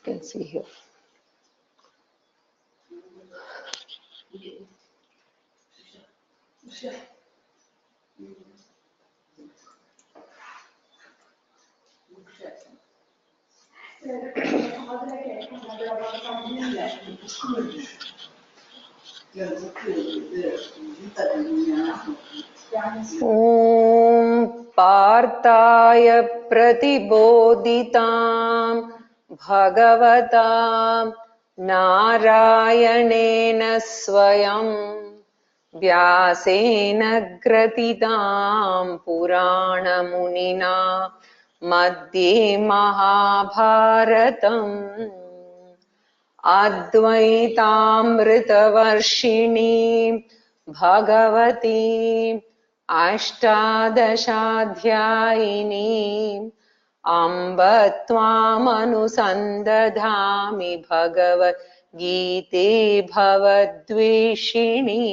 can see here. ॐ पार्थाय प्रतिबोधितां भगवता नारायणेन स्वयं व्यासेन ग्रथितां पुराणमुनिना मध्ये महाभारतम् अद्वैतामृतवर्षिणीं भगवतीम् अष्टादशाध्यायिनीम् अम्ब त्वामनुसन्दधामि भगवद्गीते भवद्वेषिणी।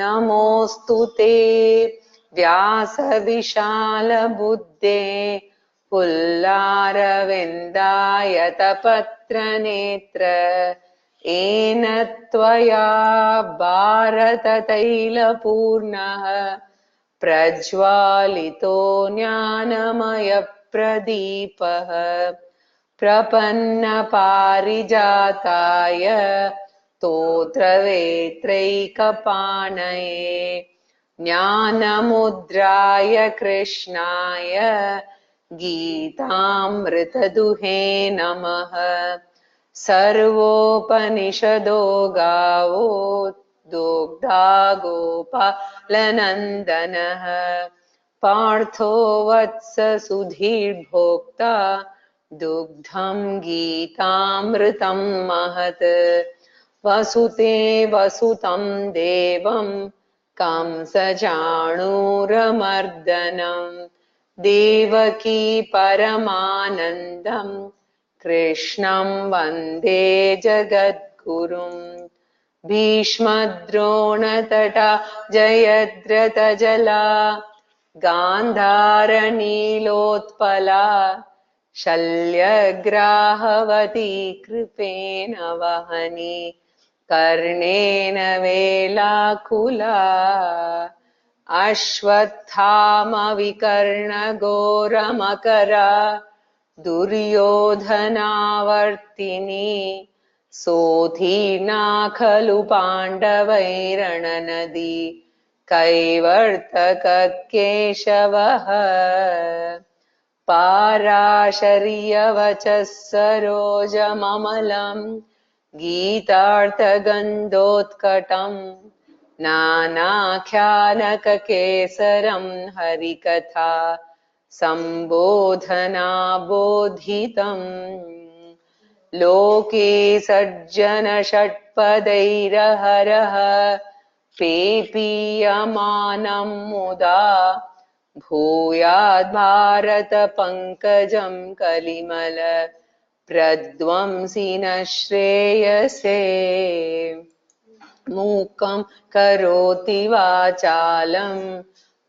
नमोऽस्तु ते व्यासविशालबुद्धे पुल्लारविन्दायतपत्रनेत्र येन त्वया भारततैलपूर्णः प्रज्वालितो ज्ञानमयप्रदीपः प्रपन्नपारिजाताय स्तोत्रवेत्रैकपाणये ज्ञानमुद्राय कृष्णाय गीतामृतदुहे नमः। सर्वोपनिषदो गावो दुग्धा गोपालनन्दनः पार्थो वत्स सुधीर्भोक्ता दुग्धं गीतामृतं महत्। वसुते वसुतं देवं कंसचाणूरमर्दनं देवकी परमानन्दं कृष्णं वन्दे जगद्गुरुं। भीष्मद्रोणतटा जयद्रथजला गान्धारनीलोत्पला शल्यग्राहवती कृपेण वहनी कर्णेन वेलाकुला अश्वत्थामविकर्णघोरमकरा दुर्योधनावर्तिनी सोऽधीर्णा खलु पाण्डवैरणनदी कैवर्तककेशवः पाराशर्यवचः सरोजममलं गीतार्थगन्धोत्कटं नानाख्यानककेसरं हरिकथा सम्बोधनाबोधितम्। लोके सज्जनषट्पदैरहरः पेपीयमानं मुदा भूयाद्भारतपङ्कजं कलिमल प्रध्वंसिन श्रेयसे। मूकं करोति वाचालं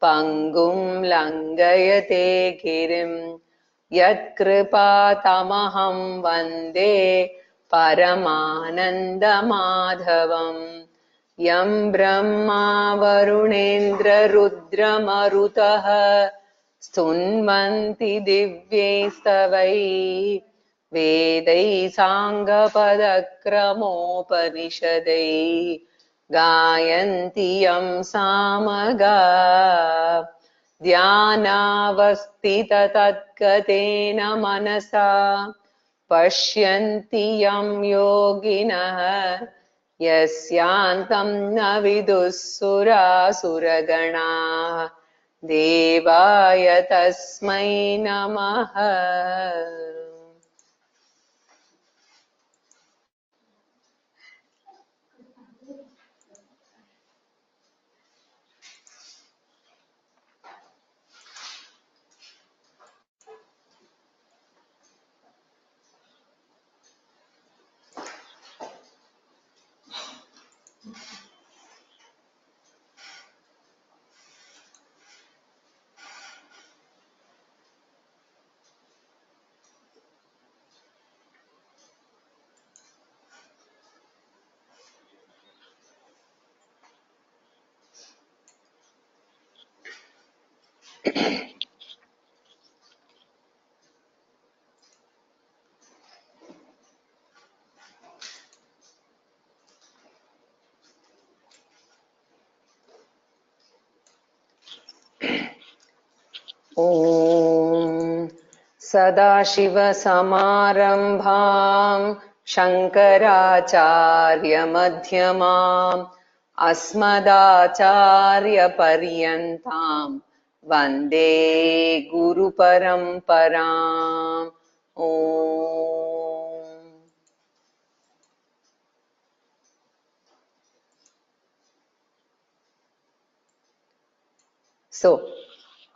पङ्गुं लङ्घयते गिरिं यत्कृपातमहं वन्दे परमानन्दमाधवम्। यं ब्रह्मा वरुणेन्द्ररुद्रमरुतः स्तुन्वन्ति दिव्यैस्तवैः वेदैः साङ्गपदक्रमोपनिषदैः गायन्ति यं सामगा ध्यानावस्थिततद्गतेन मनसा पश्यन्ति यं योगिनः यस्यान्तं न विदुःसुरासुरगणाः देवाय तस्मै नमः। Om Sadashiva-Samarambham Shankaracharya-Madhyamam Asmadacharya-Paryantam Vande Guru-Paramparam. Om. So,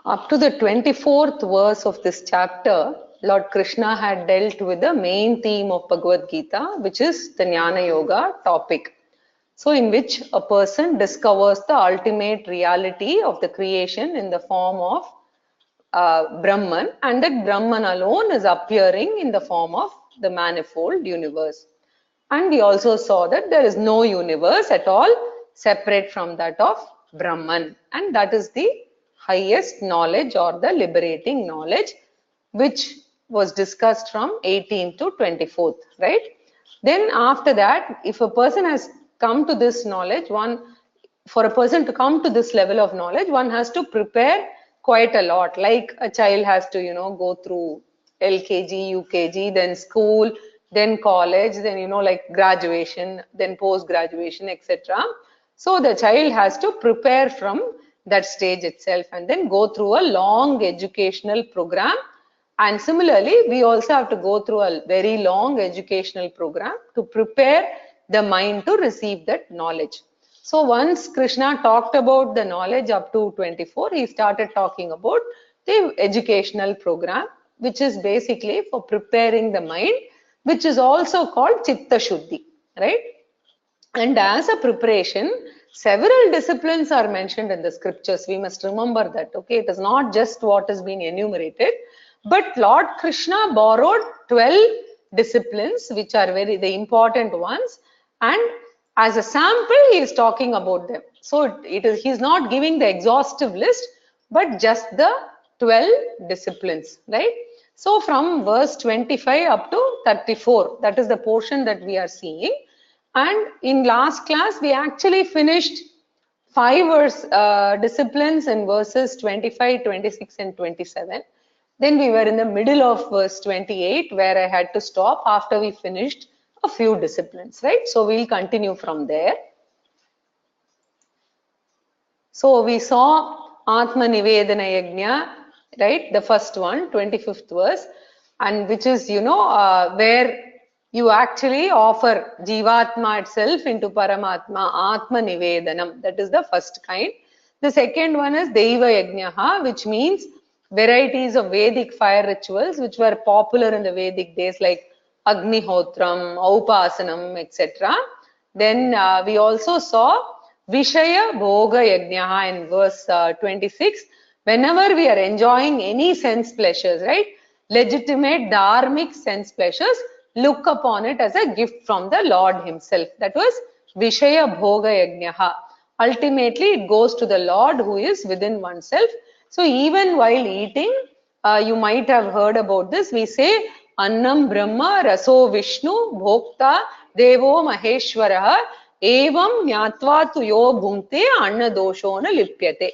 up to the 24th verse of this chapter, Lord Krishna had dealt with the main theme of Bhagavad-gita, which is the Jnana Yoga topic. So, in which a person discovers the ultimate reality of the creation in the form of Brahman, and that Brahman alone is appearing in the form of the manifold universe. And we also saw that there is no universe at all separate from that of Brahman, and that is the highest knowledge or the liberating knowledge, which was discussed from 18th to 24th, right? Then after that, if a person has come to this knowledge, for a person to come to this level of knowledge, one has to prepare quite a lot. Like a child has to, go through LKG, UKG, then school, then college, then, like graduation, then post-graduation, etc. So the child has to prepare from that stage itself and then go through a long educational program. And similarly, we also have to go through a very long educational program to prepare the mind to receive that knowledge. So once Krishna talked about the knowledge up to 24, he started talking about the educational program, which is basically for preparing the mind, which is also called Chitta Shuddhi, right? And as a preparation, several disciplines are mentioned in the scriptures. We must remember that, okay? It is not just what has been enumerated, but Lord Krishna borrowed 12 disciplines, which are the important ones, and as a sample, he is talking about them. So he's not giving the exhaustive list, but just the 12 disciplines, right? So from verse 25 up to 34, that is the portion that we are seeing. And in last class, we actually finished 5 disciplines in verses 25, 26, and 27. Then we were in the middle of verse 28, where I had to stop after we finished a few disciplines, right? So we'll continue from there. So we saw Atma Nivedana Yajna, right? The first one, 25th verse, and which is, where you actually offer Jivatma itself into Paramatma, Atma Nivedanam. That is the first kind. The second one is Deva Yajnaha, which means varieties of Vedic fire rituals, which were popular in the Vedic days, like Agnihotram, Aupasanam, etc. Then we also saw Vishaya Bhoga Yajnaha in verse 26. Whenever we are enjoying any sense pleasures, right? Legitimate dharmic sense pleasures, look upon it as a gift from the Lord himself. That was Vishaya Bhoga Yajnaha. Ultimately, it goes to the Lord who is within oneself. So even while eating, you might have heard about this. We say, Annam Brahma Raso Vishnu Bhokta Devo Maheshwaraha Evam Nyatva tu yo bhunte Anna Doshona Lipyate.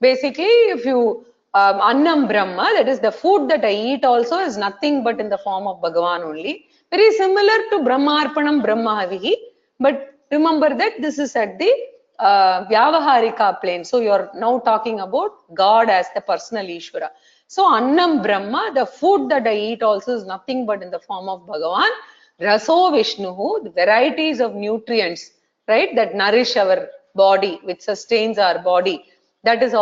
Basically, if you Annam Brahma, that is the food that I eat also is nothing but in the form of Bhagavan only. Very similar to Brahmarpanam Brahmahavihi, but remember that this is at the Vyavaharika plane. So you are now talking about God as the personal Ishvara. So Annam Brahma, the food that I eat also is nothing but in the form of Bhagavan. Raso Vishnuhu, the varieties of nutrients, right, that nourish our body, which sustains our body. That is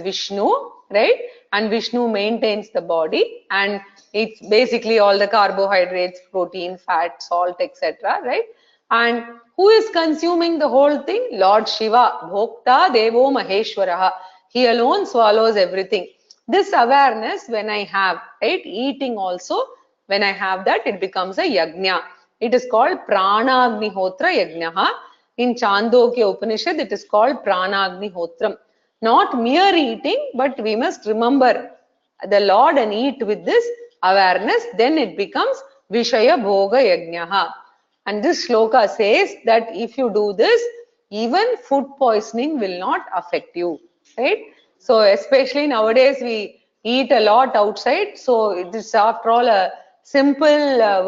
Vishnu, right? And Vishnu maintains the body, and it's basically all the carbohydrates, protein, fat, salt, etc., right? And who is consuming the whole thing? Lord Shiva, Bhokta Devo Maheshwaraha. He alone swallows everything. This awareness, when I have, right, eating also, when I have that, it becomes a yajna. It is called Pranagnihotra Yajnaha. In Chandogya Upanishad, it is called Pranagnihotra. Not mere eating, but we must remember the Lord and eat with this awareness. Then it becomes Vishaya Bhoga Yajnaha. And this shloka says that if you do this, even food poisoning will not affect you, right? So especially nowadays we eat a lot outside. So it is after all a simple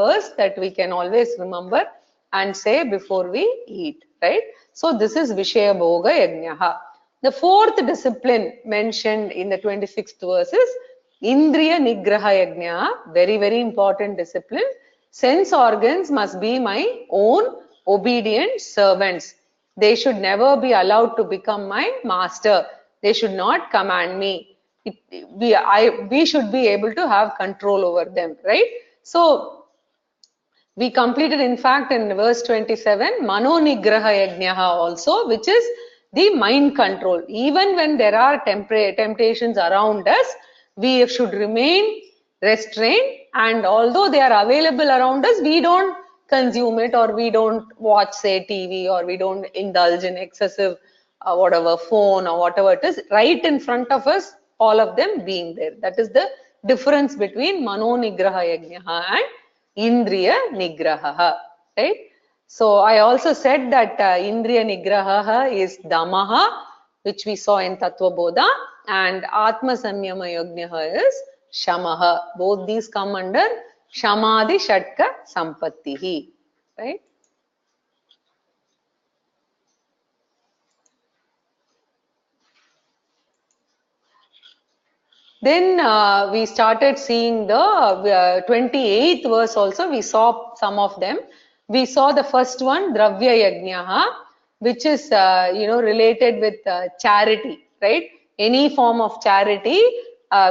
verse that we can always remember and say before we eat, right? So this is Vishaya Bhoga Yajnaha. The fourth discipline mentioned in the 26th verse is Indriya Nigraha Yajna, very, very important discipline. Sense organs must be my own obedient servants. They should never be allowed to become my master. They should not command me. We should be able to have control over them, right? So we completed, in fact, in verse 27, Mano Nigraha Yajnaha also, which is the mind control. Even when there are temptations around us, we should remain restrained, and although they are available around us, we don't consume it, or we don't watch, say, TV, or we don't indulge in excessive whatever phone or whatever it is right in front of us, all of them being there. That is the difference between Mano Nigraha Yajnaha and Indriya Nigraha, right? So I also said that Indriya Nigraha is Damaha, which we saw in Tattva Bodha, and Atma Samyama Yajnaha is Shamaha. Both these come under Shamadhi Shatka Sampattihi, right? Then we started seeing the 28th verse also. We saw some of them. We saw the first one, Dravya Yajnaha, which is, related with charity, right? Any form of charity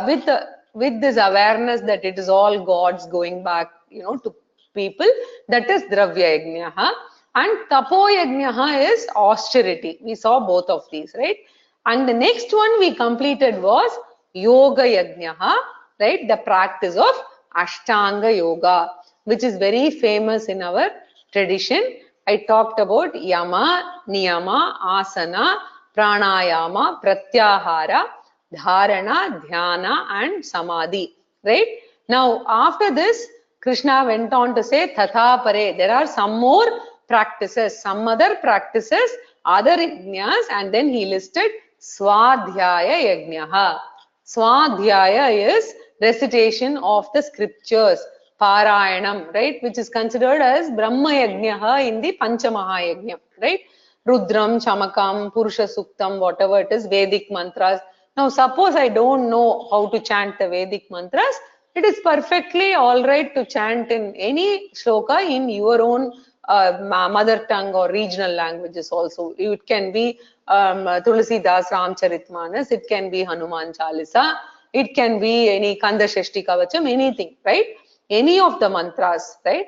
with this awareness that it is all God's going back, to people. That is Dravya Yajnaha. And Tapo Yajnaha is austerity. We saw both of these, right? And the next one we completed was Yoga Yajnaha, right? The practice of Ashtanga Yoga, which is very famous in our tradition. I talked about Yama, Niyama, Asana, Pranayama, Pratyahara, Dharana, Dhyana, and Samadhi, right? Now, after this, Krishna went on to say, Tatha Pare, there are some more practices, some other practices, other yajnas, and then he listed Swadhyaya Yajnaha. Swadhyaya is recitation of the scriptures, Parayanam, right, which is considered as Brahma Yajnaha in the Panchamaha Yajna, right? Rudram, Chamakam, Purusha Suktam, whatever it is, Vedic mantras. Now, suppose I don't know how to chant the Vedic mantras, it is perfectly all right to chant in any shloka in your own mother tongue or regional languages also. It can be Tulsidas Ramcharitmanas, it can be Hanuman Chalisa, it can be any Kanda Shashti Kavacham, anything, right? Any of the mantras, right?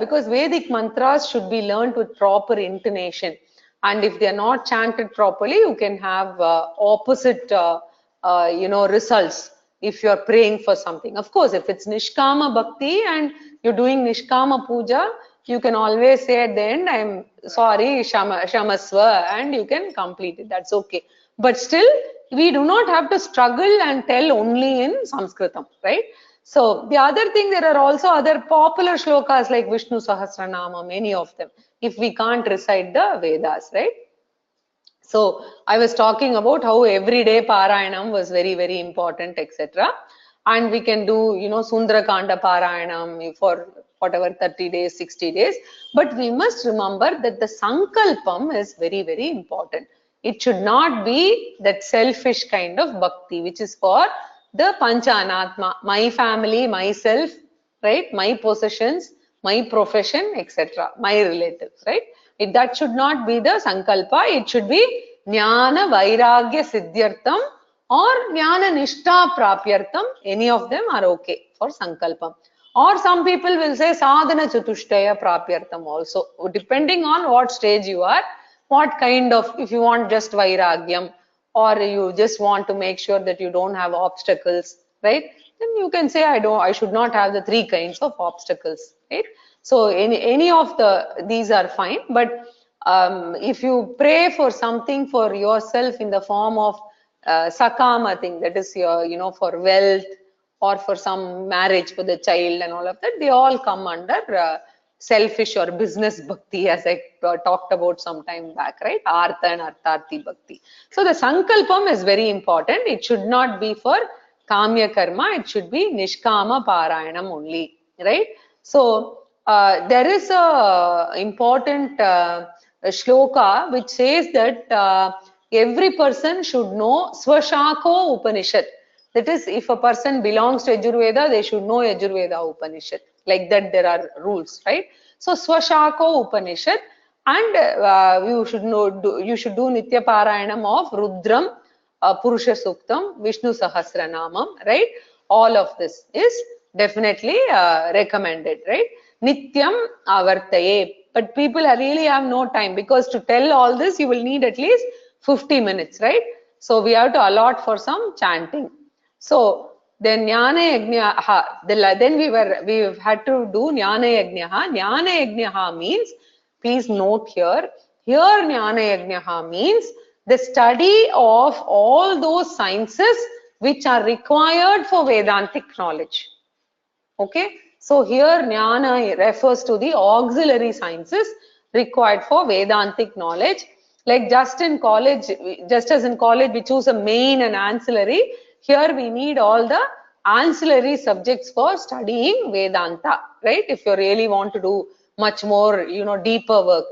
Because Vedic mantras should be learned with proper intonation. And if they are not chanted properly, you can have opposite, results if you are praying for something. Of course, if it's Nishkama Bhakti and you're doing Nishkama Puja, you can always say at the end, I'm sorry, Shamaswa, and you can complete it. That's okay. But still, we do not have to struggle and tell only in Sanskritam, right? So the other thing, there are also other popular shlokas like Vishnu Sahasranama, many of them, if we can't recite the Vedas, right? So I was talking about how everyday Parayanam was very, very important, etc. And we can do, Sundrakanda Parayanam for whatever 30 days, 60 days. But we must remember that the Sankalpam is very, very important. It should not be that selfish kind of bhakti, which is for the Pancha Anatma, my family, myself, right? My possessions, my profession, etc. My relatives, right? That should not be the Sankalpa. It should be Jnana Vairagya Siddhyartham or Jnana Nishta Prapyartham. Any of them are okay for Sankalpam. Or some people will say Sadhana Chatushtaya Prapyartham also. Depending on what stage you are, what kind of, if you want just Vairagyam, or you just want to make sure that you don't have obstacles, right? Then you can say, I should not have the 3 kinds of obstacles, right? So any of these are fine, but If you pray for something for yourself in the form of sakama thing, that is your, for wealth or for some marriage for the child and all of that, they all come under selfish or business bhakti, as I talked about some time back, right? Artha and Artharthi bhakti. So the sankalpam is very important. It should not be for kamya karma. It should be nishkama parayanam only, right? So there is a important shloka which says that every person should know Swashako Upanishad. That is, if a person belongs to Yajurveda, they should know Yajurveda Upanishad. Like that, there are rules, right? So Swashako Upanishad, and you should do Nitya Parayanam of Rudram, Purusha Suktam, Vishnu Sahasranamam, right? All of this is definitely recommended, right? Nityam Avartaye. But people really have no time, because to tell all this, you will need at least 50 minutes, right? So we have to allot for some chanting. So then Jnana Yajnaha, then we had to do Jnana Yajnaha. Jnana Yajnaha means, please note here Jnana Yajnaha means the study of all those sciences which are required for Vedantic knowledge. Okay, so here Jnana refers to the auxiliary sciences required for Vedantic knowledge. Like just as in college we choose a main and ancillary, here we need all the ancillary subjects for studying Vedanta, right? If you really want to do much more, deeper work.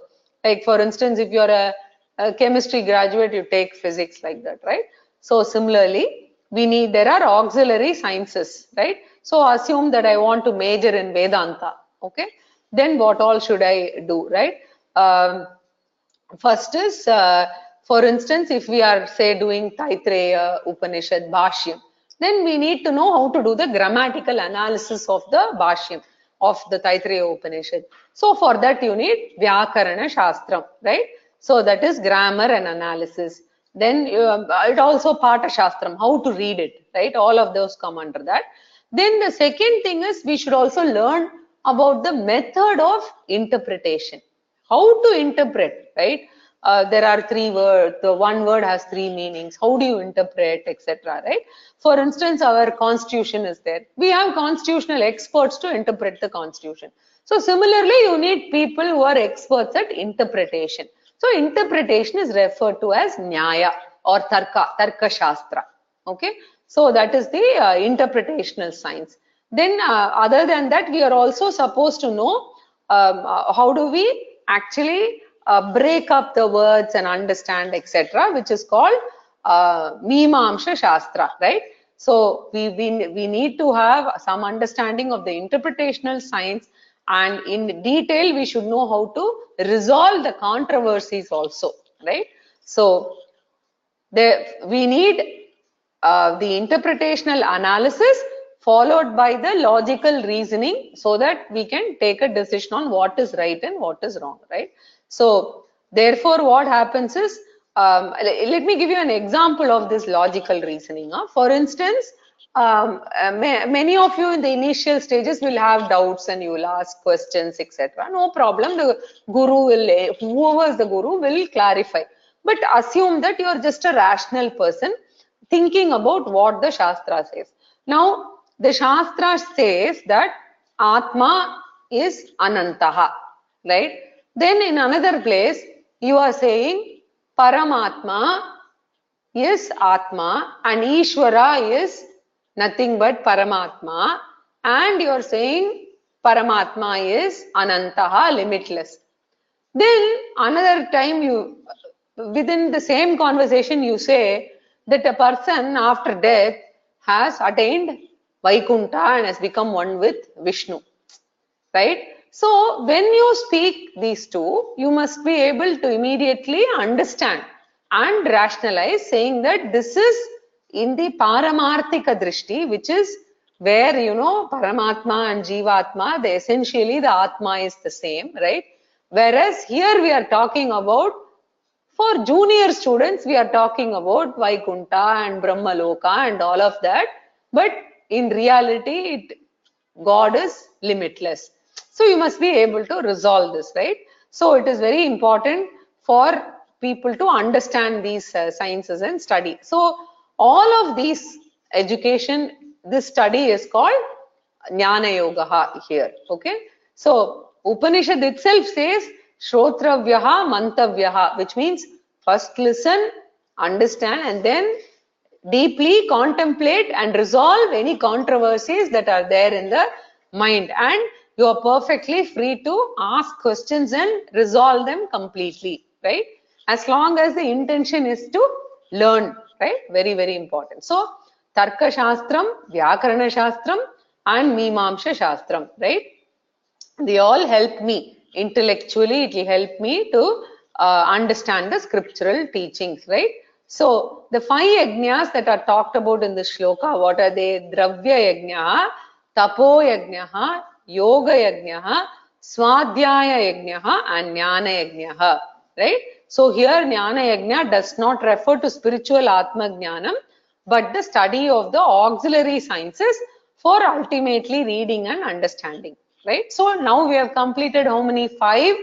Like for instance, if you're a chemistry graduate, you take physics, like that, right? So similarly, there are auxiliary sciences, right? So assume that I want to major in Vedanta, okay? Then what all should I do, right? First is, for instance, if we are, say, doing Taittiriya Upanishad Bhashyam, then we need to know how to do the grammatical analysis of the Bhashyam, of the Taittiriya Upanishad. So for that you need Vyakarana Shastram, right? So that is grammar and analysis. Then it also Pata Shastram, how to read it, right? All of those come under that. Then the second thing is, we should also learn about the method of interpretation. How to interpret, right? There are 3 words, the one word has 3 meanings. How do you interpret, etc., right? For instance, our constitution is there. We have constitutional experts to interpret the constitution. So similarly, you need people who are experts at interpretation. So interpretation is referred to as Nyaya or Tarka Shastra. Okay, so that is the interpretational science. Then other than that, we are also supposed to know how do we actually break up the words and understand, etc., which is called Mimamsha Shastra, right? So we need to have some understanding of the interpretational science, and in detail we should know how to resolve the controversies also, right? So we need the interpretational analysis followed by the logical reasoning, so that we can take a decision on what is right and what is wrong, right? So therefore what happens is, let me give you an example of this logical reasoning. For instance, many of you in the initial stages will have doubts and you will ask questions, etc. No problem, the guru will, whoever is the guru will clarify. But assume that you are just a rational person thinking about what the Shastra says. Now, the Shastra says that Atma is Anantaha, right? Then in another place, you are saying Paramatma is Atma and Ishvara is nothing but Paramatma, and you are saying Paramatma is Anantaha, limitless. Then another time, within the same conversation, you say that a person after death has attained Vaikuntha and has become one with Vishnu, right? So when you speak these two, you must be able to immediately understand and rationalize, saying that this is in the Paramarthika Drishti, which is where, Paramatma and Jivatma, essentially the Atma is the same, right? Whereas here we are talking about, for junior students, we are talking about Vaikuntha and Brahmaloka and all of that. But in reality, God is limitless. So you must be able to resolve this, right? So it is very important for people to understand these sciences and study. So all of these education, this study is called Jnana Yoga here. Okay. So Upanishad itself says Shrotravyaha Mantavyaha, which means first listen, understand, and then deeply contemplate and resolve any controversies that are there in the mind, and you are perfectly free to ask questions and resolve them completely, right? As long as the intention is to learn, right? Very, very important. So Tarka Shastram, Vyakarana Shastram and Mimamsha Shastram, right? They all help me intellectually. It will help me to understand the scriptural teachings, right? So the 5 yajnas that are talked about in this shloka, what are they? Dravya yajna, tapo yajna, yoga yajna, swadhyaya yajna and jnana yajna, right? So here jnana yajna does not refer to spiritual atma jnanam, but the study of the auxiliary sciences for ultimately reading and understanding, right? So now we have completed how many? 5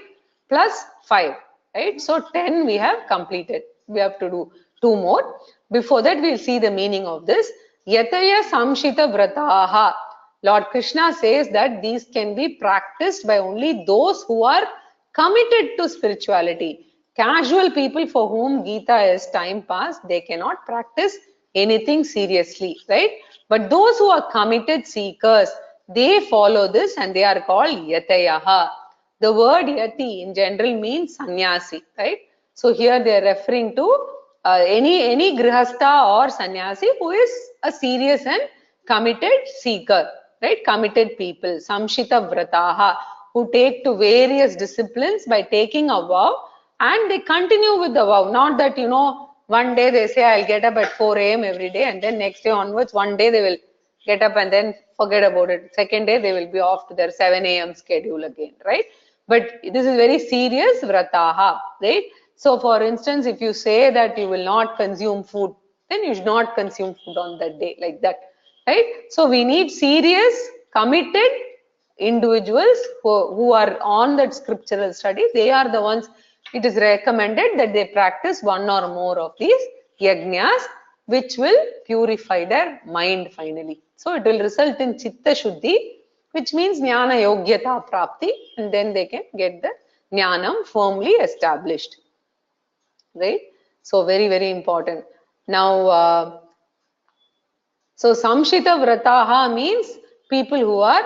plus 5, right? So 10 we have completed. We have to do 2 more. Before that, we'll see the meaning of this. Yataya samshita vrataha. Lord Krishna says that these can be practiced by only those who are committed to spirituality. Casual people for whom Gita is time pass, they cannot practice anything seriously, right? But those who are committed seekers, they follow this and they are called yatayaha. The word yati in general means sannyasi, right? So here they are referring to any grihastha or sannyasi who is a serious and committed seeker, right? Committed people, samshita vrataha, who take to various disciplines by taking a vow and they continue with the vow. Not that, one day they say, I'll get up at 4 a.m. every day, and then next day onwards, one day they will get up and then forget about it. Second day, they will be off to their 7 a.m. schedule again, right? But this is very serious vrataha, right? So for instance, if you say that you will not consume food, then you should not consume food on that day, like that, right? So we need serious, committed individuals who are on that scriptural study. They are the ones, it is recommended that they practice one or more of these yajnas, which will purify their mind finally. So it will result in chitta shuddhi, which means jnana yogyata prapti, and then they can get the jnanam firmly established, right? So very, very important. Now, so samshita vrataha means people who are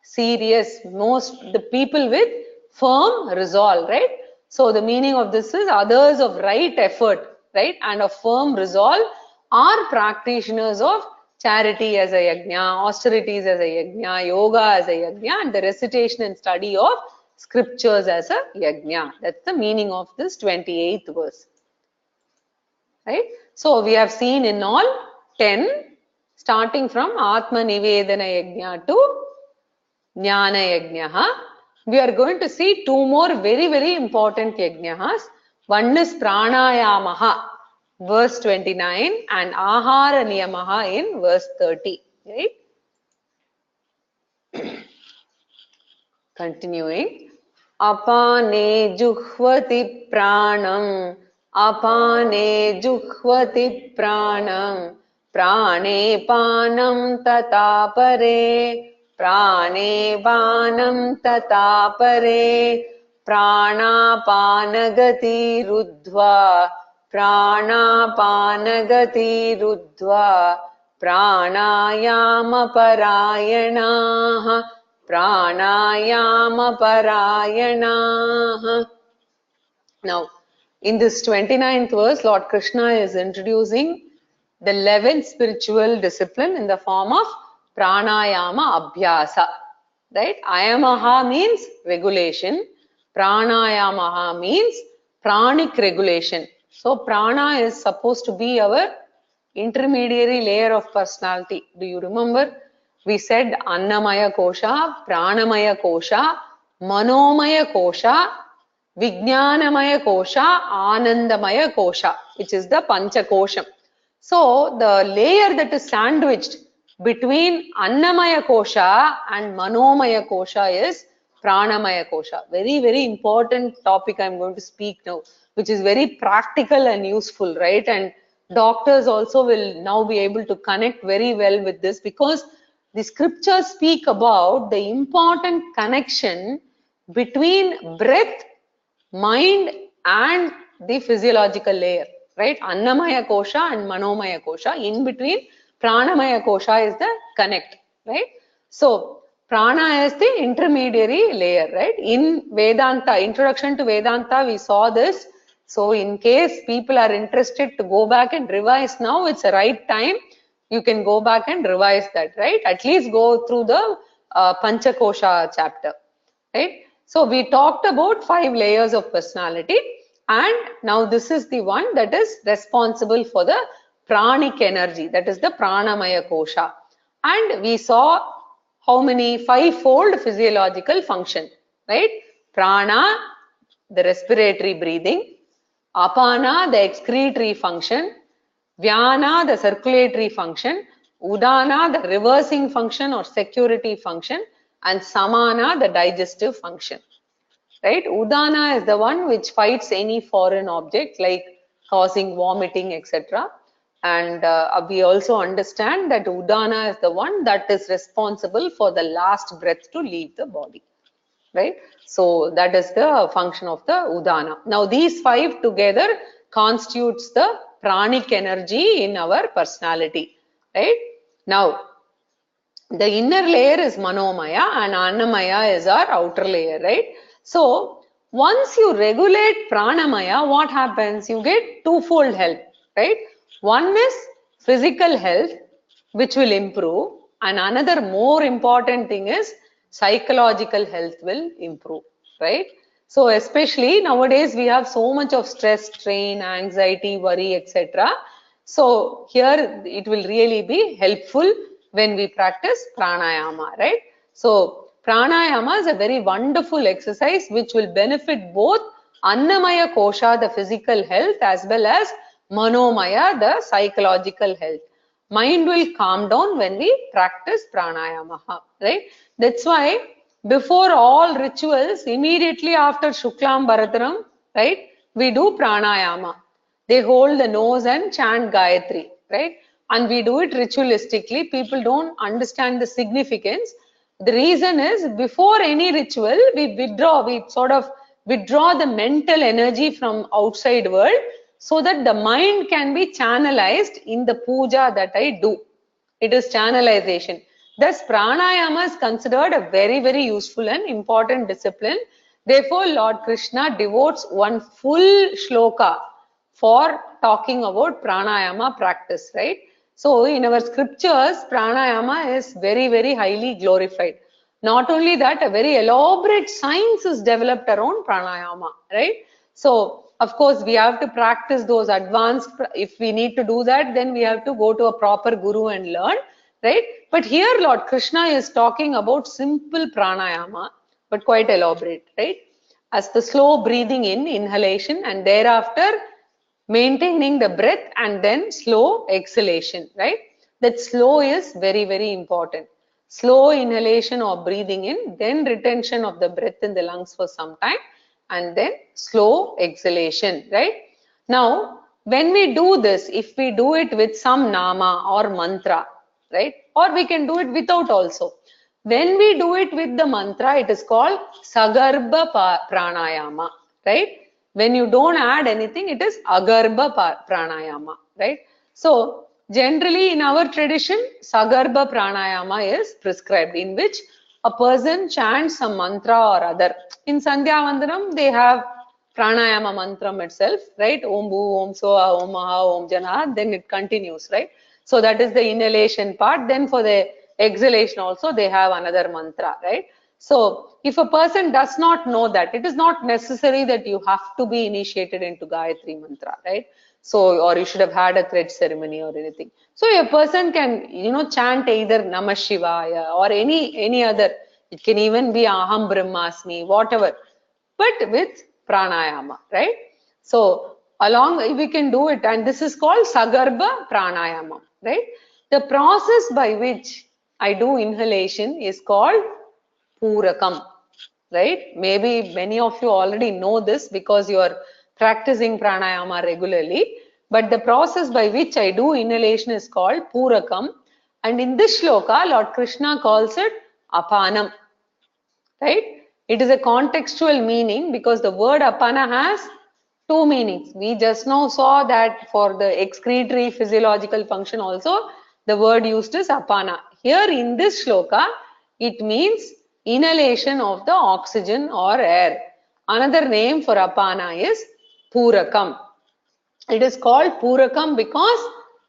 serious, the people with firm resolve, right? So the meaning of this is others of right effort, right, and of firm resolve are practitioners of charity as a yajna, austerities as a yajna, yoga as a yajna, and the recitation and study of scriptures as a yajna. That's the meaning of this 28th verse, right? So we have seen in all 10, starting from Atma Nivedana Yajna to Jnana Yajna. We are going to see 2 more very, very important yajnas. One is Pranayamaha, verse 29, and Ahara Niyamaha in verse 30, right? Continuing. Apane juhvati pranam, apane juhvati pranam, prane panam tata pare, prane panam tata pare, pranapanagati ruddhva, pranapanagati ruddhva, pranayama parayanaha, pranayama parayanaha. Now, in this 29th verse, Lord Krishna is introducing the 11th spiritual discipline in the form of pranayama abhyasa, right? Ayamaha means regulation, pranayamaha means pranic regulation. So prana is supposed to be our intermediary layer of personality. Do you remember? We said Annamaya Kosha, Pranamaya Kosha, Manomaya Kosha, Vijnanamaya Kosha, Anandamaya Kosha, which is the Pancha Kosham. So the layer that is sandwiched between Annamaya Kosha and Manomaya Kosha is Pranamaya Kosha. Very, very important topic I'm going to speak now, which is very practical and useful, right? And doctors also will now be able to connect very well with this, because the scriptures speak about the important connection between breath, mind, and the physiological layer, right? Annamaya Kosha and Manomaya Kosha. In between, Pranamaya Kosha is the connect, right? So, Prana is the intermediary layer, right? In Vedanta, Introduction to Vedanta, we saw this. So, in case people are interested to go back and revise now, it's the right time. You can go back and revise that, right? At least go through the Panchakosha chapter, right? So, we talked about 5 layers of personality, and now this is the one that is responsible for the pranic energy, that is the Pranamaya Kosha. And we saw how many 5-fold physiological function, right? Prana, the respiratory breathing; Apana, the excretory function; Vyana, the circulatory function; Udana, the reversing function or security function; and Samana, the digestive function, right? Udana is the one which fights any foreign object, like causing vomiting, etc. And we also understand that Udana is the one that is responsible for the last breath to leave the body, right? So that is the function of the Udana. Now these 5 together constitutes the pranic energy in our personality, right? Now the inner layer is Manomaya and Annamaya is our outer layer, right? So once you regulate Pranamaya, what happens? You get 2-fold health, right? One is physical health, which will improve, and another more important thing is psychological health will improve, right? So especially nowadays we have so much of stress, strain, anxiety, worry, etc. So here it will really be helpful when we practice pranayama, right? So pranayama is a very wonderful exercise which will benefit both Annamaya Kosha, the physical health, as well as Manomaya, the psychological health. Mind will calm down when we practice pranayama, right? That's why before all rituals, immediately after Shuklam Bharataram, right, we do pranayama. They hold the nose and chant Gayatri, right? And we do it ritualistically. People don't understand the significance. The reason is, before any ritual, we sort of withdraw the mental energy from outside world, so that the mind can be channelized in the puja that I do. It is channelization. Thus, pranayama is considered a very, very useful and important discipline. Therefore, Lord Krishna devotes one full shloka for talking about pranayama practice, right? So, in our scriptures, pranayama is very, very highly glorified. Not only that, a very elaborate science is developed around pranayama, right? So, of course, we have to practice those advanced. If we need to do that, then we have to go to a proper guru and learn, right? But here Lord Krishna is talking about simple pranayama, but quite elaborate, right? As the slow breathing in, inhalation, and thereafter maintaining the breath, and then slow exhalation, right? That slow is very, very important. Slow inhalation or breathing in, then retention of the breath in the lungs for some time, and then slow exhalation, right? Now, when we do this, if we do it with some nama or mantra, right? Or we can do it without also. When we do it with the mantra, it is called Sagarbha Pranayama, right? When you don't add anything, it is Agarbha Pranayama, right? So, generally in our tradition, Sagarbha Pranayama is prescribed, in which a person chants some mantra or other. In Sandhya Vandanam, they have pranayama mantram itself, right? Om Bhu, Om Soha, Om Maha, Om Jana, then it continues, right? So that is the inhalation part. Then for the exhalation also, they have another mantra, right? So if a person does not know that, it is not necessary that you have to be initiated into Gayatri mantra, right? So, or you should have had a thread ceremony or anything. So a person can, chant either Namah Shivaya or any other. It can even be Aham Brahmasmi, whatever, but with pranayama, right? So along we can do it, and this is called Sagarbha Pranayama, right? The process by which I do inhalation is called Purakam, right? Maybe many of you already know this because you are practicing pranayama regularly. But the process by which I do inhalation is called purakam. And in this shloka, Lord Krishna calls it apanam, right? It is a contextual meaning because the word apana has two meanings. We just now saw that for the excretory physiological function also, the word used is apana. Here in this shloka, it means inhalation of the oxygen or air. Another name for apana is purakam. It is called purakam because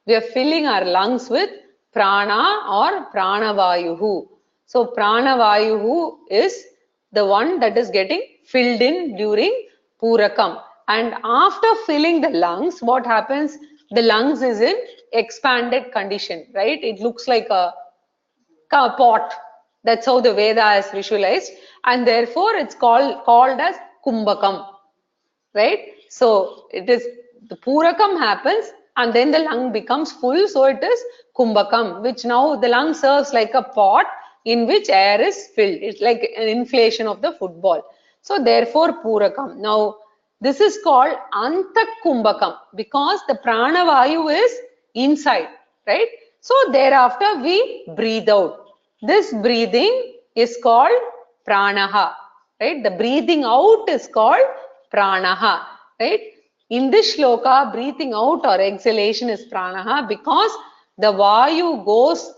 we are filling our lungs with prana or pranavayuhu. So pranavayuhu is the one that is getting filled in during purakam. And after filling the lungs, what happens? The lungs is in expanded condition, right? It looks like a pot. That's how the Veda is visualized, and therefore it's called as kumbhakam, right? So it is the purakam happens and then the lung becomes full, so it is kumbhakam, which now the lung serves like a pot in which air is filled. It's like an inflation of the football. So therefore purakam. Now this is called antakumbhakam because the pranavayu is inside, right? So thereafter we breathe out. This breathing is called pranaha, right? The breathing out is called pranaha, right? In this shloka, breathing out or exhalation is pranaha because the vayu goes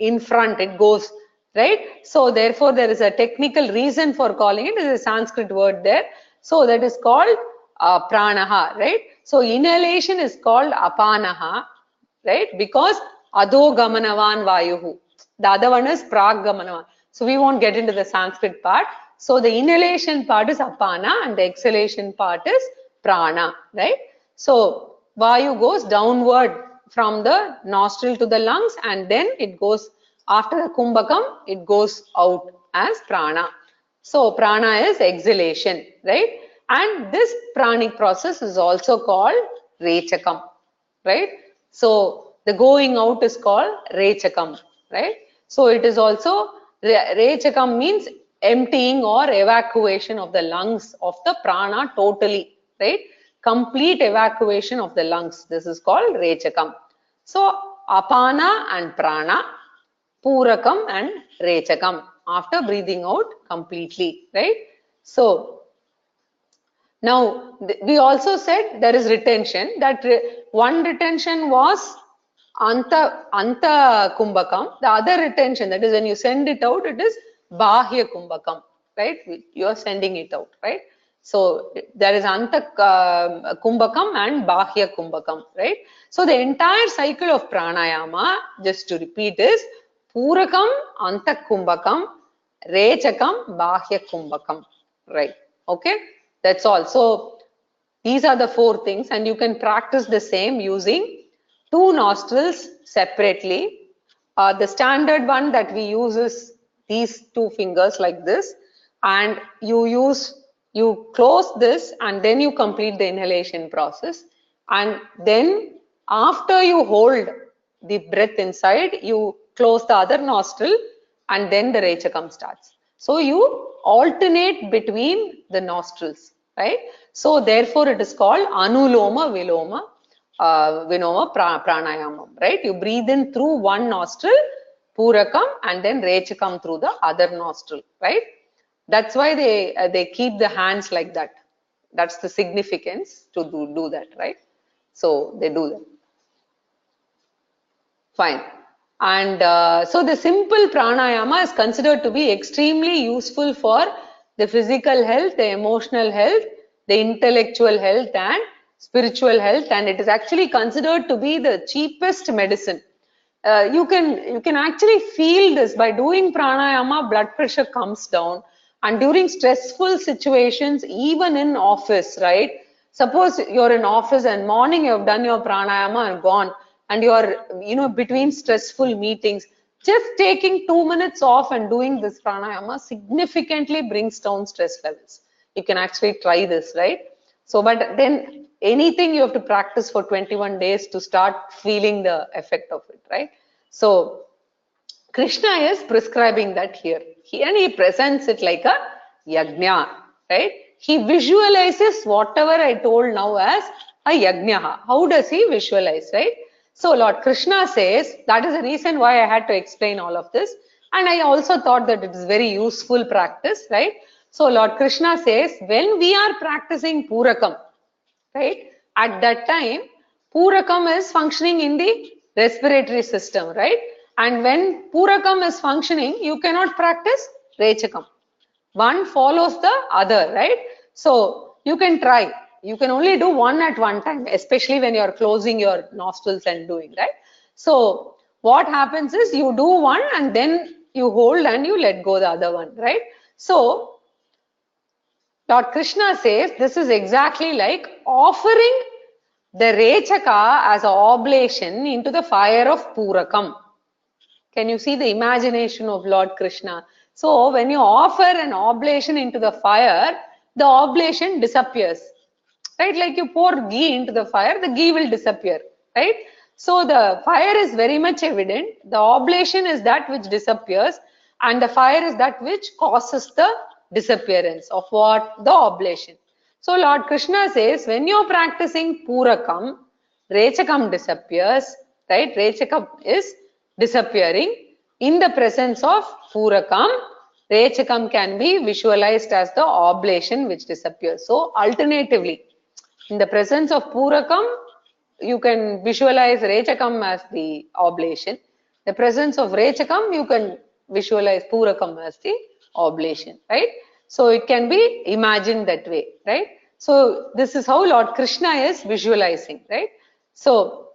in front, it goes, right? So therefore there is a technical reason for calling it. There is a Sanskrit word there. So that is called pranaha, right? So inhalation is called apanaha, right? Because adho gamanavan vayuhu. The other one is prag gamanavan. So we won't get into the Sanskrit part. So the inhalation part is apana and the exhalation part is prana, right? So vayu goes downward from the nostril to the lungs and then it goes after the kumbhakam, it goes out as prana. So prana is exhalation, right? And this pranic process is also called rechakam, right? So the going out is called rechakam, right? So it is also, rechakam means emptying or evacuation of the lungs of the prana totally, right? Complete evacuation of the lungs. This is called rechakam. So apana and prana, purakam and rechakam after breathing out completely, right? So now we also said there is retention. That one retention was anta kumbhakam. The other retention, that is when you send it out, it is bahya kumbhakam, right? You are sending it out, right? So there is anta kumbhakam and bahya kumbhakam, right? So the entire cycle of pranayama, just to repeat, is purakam anta kumbhakam, rechakam bahya kumbhakam, right? Okay, that's all. So these are the four things, and you can practice the same using two nostrils separately. The standard one that we use is these two fingers like this, and you close this and then you complete the inhalation process, and then after you hold the breath inside, you close the other nostril and then the rechakam starts. So you alternate between the nostrils, right? So therefore it is called anuloma viloma vyoma pranayamam, right? You breathe in through one nostril, purakam, and then rechakam through the other nostril, right? That's why they keep the hands like that. That's the significance to do that, right? So they do that. Fine. And so the simple pranayama is considered to be extremely useful for the physical health, the emotional health, the intellectual health and spiritual health, and it is actually considered to be the cheapest medicine. You can actually feel this by doing pranayama. Blood pressure comes down, and during stressful situations, even in office, right? Suppose you're in office and morning you have done your pranayama and gone, and you are between stressful meetings, just taking 2 minutes off and doing this pranayama significantly brings down stress levels. You can actually try this, right? So but then anything you have to practice for 21 days to start feeling the effect of it, right? So Krishna is prescribing that here, and he presents it like a yajna, right? He visualizes whatever I told now as a yajna. How does he visualize, right? So Lord Krishna says, that is the reason why I had to explain all of this. And I also thought that it is very useful practice, right? So Lord Krishna says, when we are practicing Purakam, right? At that time, Purakam is functioning in the respiratory system, right? And when Purakam is functioning, you cannot practice Rechakam. One follows the other, right? So you can try. You can only do one at one time, especially when you're closing your nostrils and doing, right? So what happens is you do one and then you hold and you let go the other one, right? So Lord Krishna says this is exactly like offering the Rechaka as an oblation into the fire of Purakam. Can you see the imagination of Lord Krishna? So when you offer an oblation into the fire, the oblation disappears. Right? Like you pour ghee into the fire, the ghee will disappear. Right? So the fire is very much evident. The oblation is that which disappears and the fire is that which causes the disappearance of what? The oblation. So Lord Krishna says, when you're practicing Purakam, Rechakam disappears, right? Rechakam is disappearing. In the presence of Purakam, Rechakam can be visualized as the oblation which disappears. So alternatively, in the presence of Purakam, you can visualize Rechakam as the oblation. The presence of Rechakam, you can visualize Purakam as the oblation, right? So it can be imagined that way, right? So this is how Lord Krishna is visualizing, right? So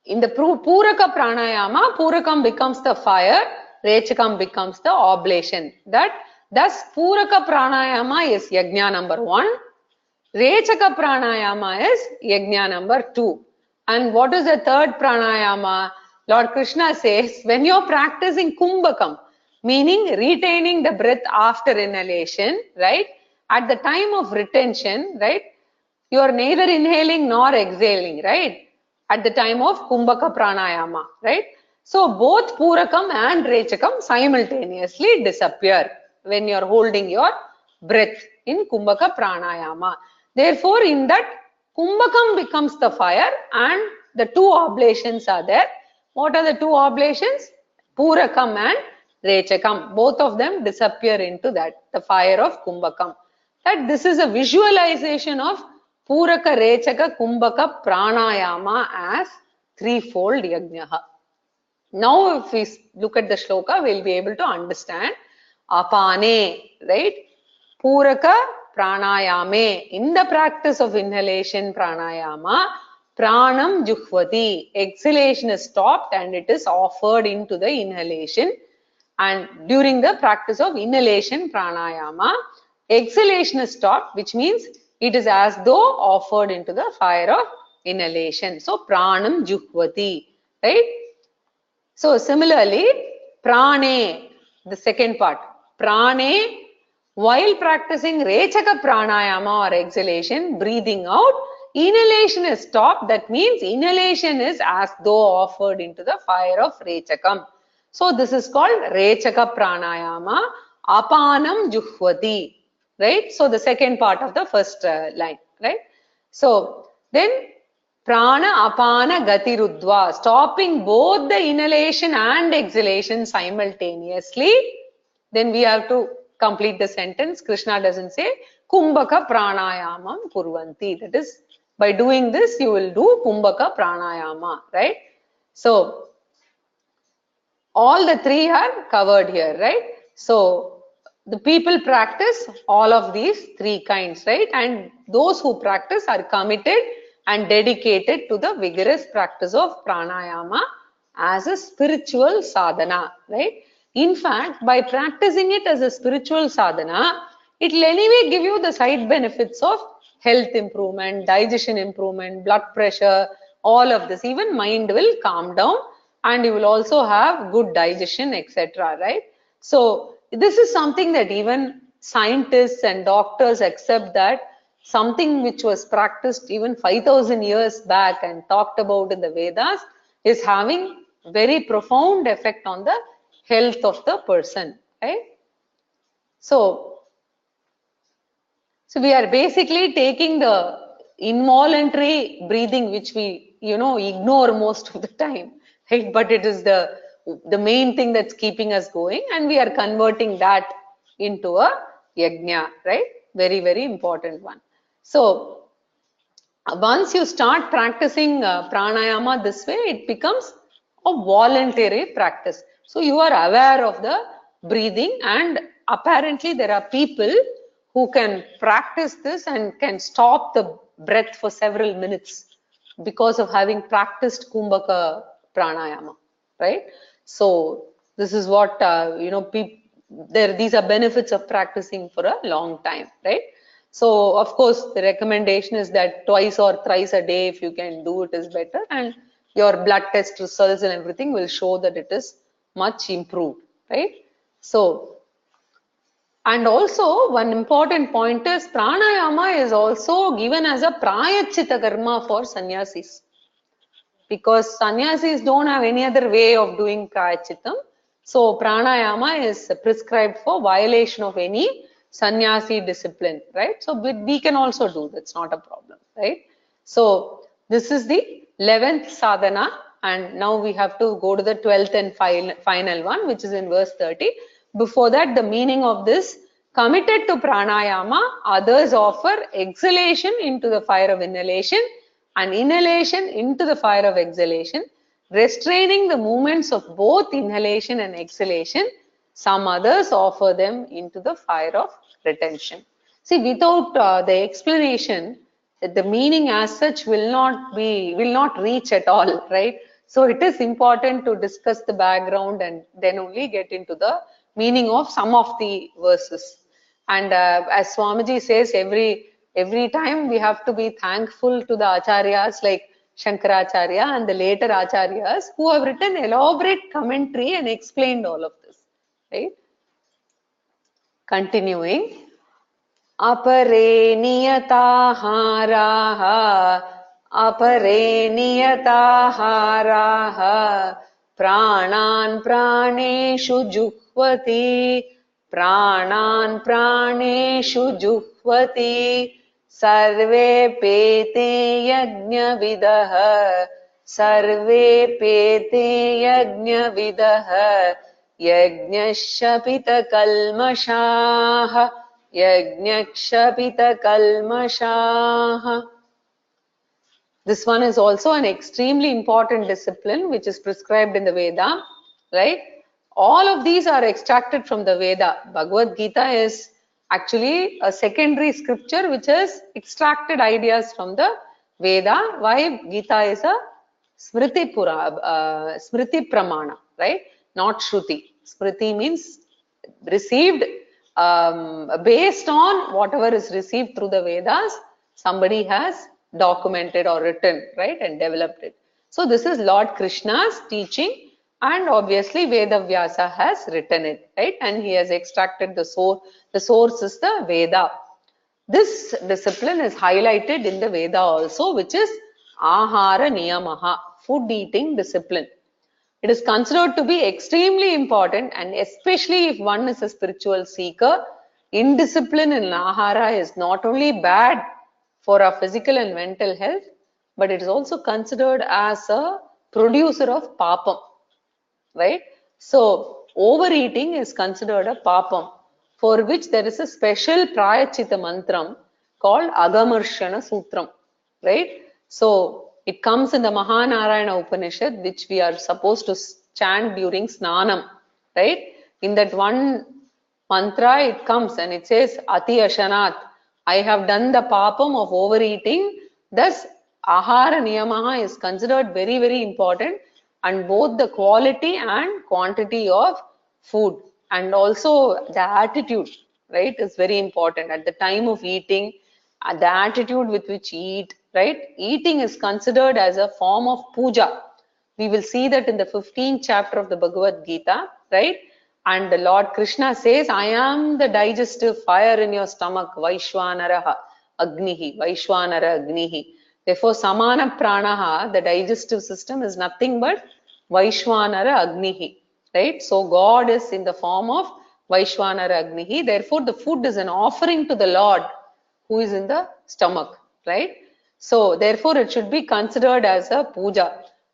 in the Puraka Pranayama, Purakam becomes the fire, Rechakam becomes the oblation. Thus Puraka Pranayama is Yajna number 1. Rechaka Pranayama is Yajna number 2. And what is the third Pranayama? Lord Krishna says, when you're practicing Kumbhakam, meaning retaining the breath after inhalation, right? At the time of retention, right? You are neither inhaling nor exhaling, right? At the time of Kumbhaka Pranayama, right? So both Purakam and Rechakam simultaneously disappear when you are holding your breath in Kumbhaka Pranayama. Therefore, in that, Kumbhakam becomes the fire and the two oblations are there. What are the two oblations? Purakam and Rechakam. Both of them disappear into that, the fire of Kumbhakam. That this is a visualization of Puraka, Rechaka, Kumbhaka, Pranayama as threefold Yajnaha. Now, if we look at the shloka, we'll be able to understand. Apane, right? Puraka, Pranayame. In the practice of inhalation, Pranayama, Pranam Juhvati. Exhalation is stopped and it is offered into the inhalation. And during the practice of inhalation, Pranayama, exhalation is stopped, which means it is as though offered into the fire of inhalation. So, Pranam Juhvati, right? So, similarly, Prane, the second part, Prane, while practicing Rechaka Pranayama or exhalation, breathing out, inhalation is stopped. That means inhalation is as though offered into the fire of Rechakam. So, this is called Rechaka Pranayama, Apanam Juhvati, right? So, the second part of the first line, right? So, then Prana Apana Gatirudva, stopping both the inhalation and exhalation simultaneously. Then we have to complete the sentence. Krishna doesn't say Kumbhaka Pranayamam Kurvanti. That is, by doing this, you will do Kumbhaka Pranayama, right? So, all the three are covered here, right? So, the people practice all of these three kinds, right? And those who practice are committed and dedicated to the vigorous practice of pranayama as a spiritual sadhana, right? In fact, by practicing it as a spiritual sadhana, it will anyway give you the side benefits of health improvement, digestion improvement, blood pressure, all of this. Even mind will calm down and you will also have good digestion, etc., right? So, this is something that even scientists and doctors accept, that something which was practiced even 5,000 years back and talked about in the Vedas is having very profound effect on the health of the person, right? So, So we are basically taking the involuntary breathing, which we, ignore most of the time, right? But it is the main thing that's keeping us going, and we are converting that into a yajna, right? Very, very important one. So once you start practicing pranayama this way, it becomes a voluntary practice. So you are aware of the breathing, and apparently there are people who can practice this and can stop the breath for several minutes because of having practiced kumbhaka pranayama, right? So this is what, these are benefits of practicing for a long time, right? So of course the recommendation is that twice or thrice a day, if you can do it, is better, and your blood test results and everything will show that it is much improved, right? So, and also one important point is pranayama is also given as a prayachita karma for sannyasis, because sannyasis don't have any other way of doing prayachitam. So pranayama is prescribed for violation of any sannyasi discipline, right? So we can also do, that's not a problem, right? So this is the 11th sadhana, and now we have to go to the 12th and final one, which is in verse 30. Before that, the meaning of this: committed to pranayama, others offer exhalation into the fire of inhalation and inhalation into the fire of exhalation, restraining the movements of both inhalation and exhalation. Some others offer them into the fire of retention. See, without the explanation, the meaning as such will not reach at all, right? So it is important to discuss the background and then only get into the meaning of some of the verses. And as Swamiji says, every time we have to be thankful to the acharyas like Shankaracharya and the later acharyas who have written elaborate commentary and explained all of this, right? Continuing. Apare niyataharaha, apare niyataharaha, pranan praneshu juhvati, pranan praneshu juhvati, sarve pete yajna vidaha, sarve pete yajna vidaha, yajnashapita kalmashaha, yajnakshapita kalmashaha. This one is also an extremely important discipline which is prescribed in the Veda, right? All of these are extracted from the Veda. Bhagavad-gita is actually a secondary scripture which has extracted ideas from the Veda. Why Gita is a Smriti Pramana, right? Not Shruti. Smriti means received, based on whatever is received through the Vedas, somebody has documented or written, right, and developed it. So this is Lord Krishna's teaching, and obviously Vedavyasa has written it, right, and he has extracted the source. The source is the Veda. This discipline is highlighted in the Veda also, which is Ahara Niyamaha, food eating discipline. It is considered to be extremely important, and especially if one is a spiritual seeker, indiscipline in Ahara is not only bad for our physical and mental health, but it is also considered as a producer of papam, right? So overeating is considered a papam, for which there is a special prayachita mantram called Agamarshana Sutram, right? So it comes in the Mahanarayana Upanishad, which we are supposed to chant during Snanam, right? In that one mantra, it comes and it says, Ati Ashanat, I have done the papam of overeating. Thus, Ahara Niyamaha is considered very, very important, and both the quality and quantity of food, and also the attitude, right, is very important at the time of eating. The attitude with which eat, right? Eating is considered as a form of puja. We will see that in the 15th chapter of the Bhagavad Gita, right? And the Lord Krishna says, I am the digestive fire in your stomach, Vaishwanaraha Agnihi, Vaishwanara Agnihi. Therefore, Samana Pranaha, the digestive system, is nothing but Vaishwanara Agnihi, right? So God is in the form of Vaishwanara Agnihi. Therefore, the food is an offering to the Lord, who is in the stomach, right? So therefore it should be considered as a puja.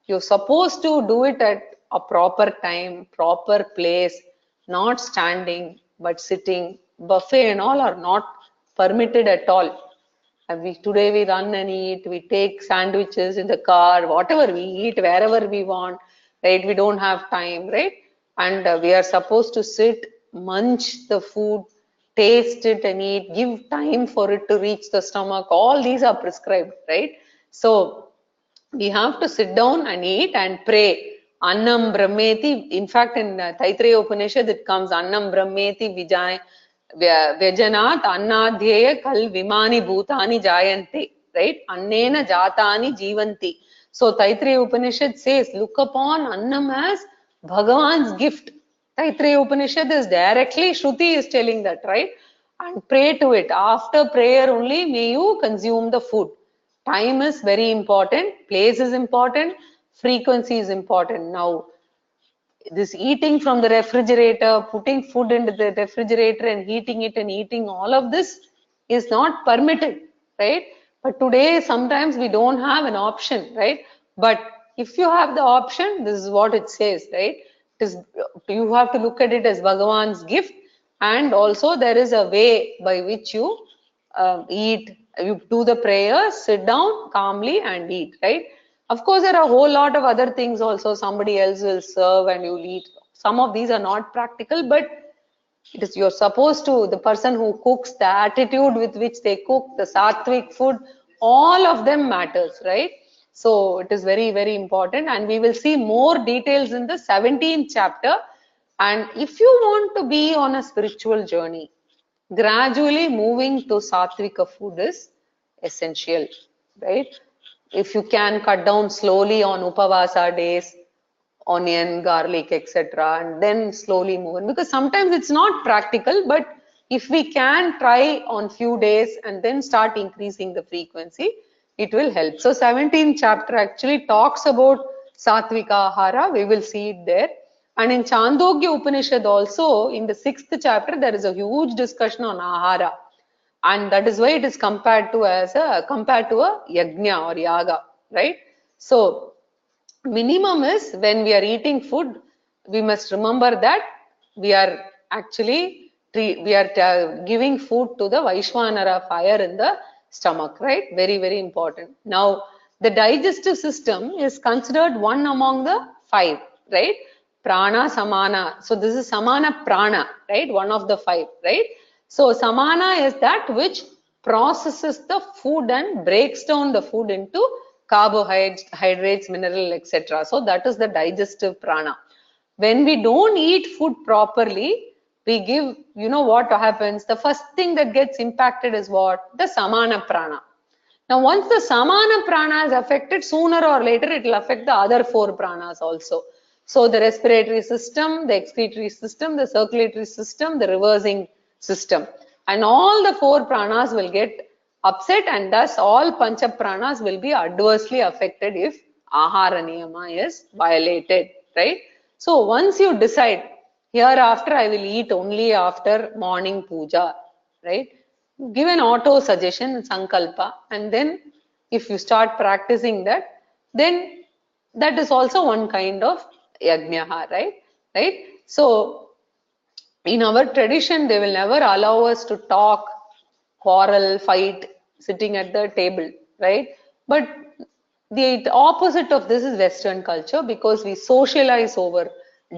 You're supposed to do it at a proper time, proper place, not standing but sitting. Buffet and all are not permitted at all. And today we run and eat, we take sandwiches in the car, whatever we eat, wherever we want, right? We don't have time, right? And we are supposed to sit, munch the food, taste it and eat, give time for it to reach the stomach. All these are prescribed, right? So we have to sit down and eat and pray. Annam Brahmeti. In fact, in Taittiriya Upanishad, it comes Annam Brahmeti Vijay Vyajanat Annadhyaya Kal Vimani Bhutani Jayante. Right? Annena Jatani Jivanti. So Taittiriya Upanishad says, look upon Annam as Bhagavan's gift. Taittiriya Upanishad is directly, Shruti is telling that, right? And pray to it. After prayer only may you consume the food. Time is very important, place is important, frequency is important. Now, this eating from the refrigerator, putting food into the refrigerator and heating it and eating, all of this is not permitted, right? But today, sometimes we don't have an option, right? But if you have the option, this is what it says, right? It is, you have to look at it as Bhagavan's gift, and also there is a way by which you eat, you do the prayer, sit down calmly and eat, right? Of course, there are a whole lot of other things also. Somebody else will serve and you'll eat. Some of these are not practical, but it is, you're supposed to, the person who cooks, the attitude with which they cook, the sattvic food, all of them matters, right? So it is very, very important, and we will see more details in the 17th chapter. And if you want to be on a spiritual journey, gradually moving to sattvika food is essential, right? If you can cut down slowly on upavasa days, onion, garlic, etc., and then slowly move on, because sometimes it's not practical, but if we can try on few days and then start increasing the frequency, it will help. So 17th chapter actually talks about sattvika ahara. We will see it there. And in Chandogya Upanishad also, in the 6th chapter, there is a huge discussion on ahara. And that is why it is compared to a yajna or yaga, right? So minimum is, when we are eating food, we must remember that we are actually giving food to the Vaishwanara fire in the stomach, right? Very, very important. Now, the digestive system is considered one among the 5, right? Prana, Samana. So this is Samana Prana, right? One of the 5, right? So Samana is that which processes the food and breaks down the food into carbohydrates, mineral, etc. So that is the digestive prana. When we don't eat food properly, we give, you know what happens? The first thing that gets impacted is what? The Samana prana. Now, once the Samana prana is affected, sooner or later it will affect the other 4 pranas also. So the respiratory system, the excretory system, the circulatory system, the reversing system. And all the 4 pranas will get upset, and thus all pancha pranas will be adversely affected if ahara niyama is violated, right? So once you decide, hereafter I will eat only after morning puja, right? Give an auto suggestion, sankalpa, and then if you start practicing that, then that is also one kind of yajna, right? Right? So in our tradition, they will never allow us to talk, quarrel, fight, sitting at the table, right? But the opposite of this is Western culture, because we socialize over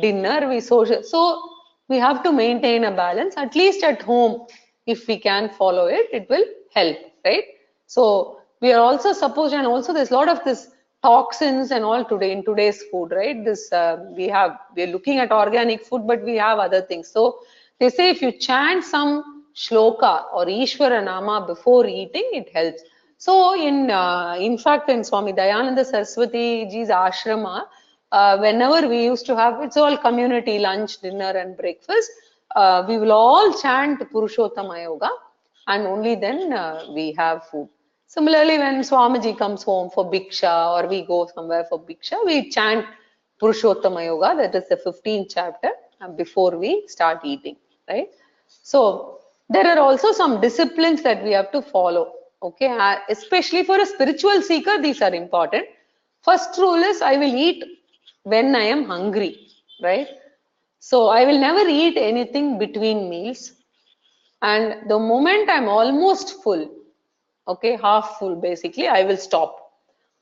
dinner, so we have to maintain a balance, at least at home. If we can follow it, it will help, right? So we are also supposed, and also there's a lot of this toxins and all today in today's food, right? This we're looking at organic food, but we have other things. So they say if you chant some shloka or Ishvara Nama before eating, it helps. So in fact, in Swami Dayananda Saraswati ji's ashrama, whenever we used to have, it's all community lunch, dinner and breakfast, we will all chant Purushottama Yoga, and only then we have food. Similarly, when Swamiji comes home for Bhiksha, or we go somewhere for Bhiksha, we chant Purushottama Yoga, that is the 15th chapter, before we start eating, right? So There are also some disciplines that we have to follow. Okay, especially for a spiritual seeker, these are important. First rule is I will eat when I am hungry, right? So I will never eat anything between meals. And the moment I'm almost full, okay, half full basically, I will stop.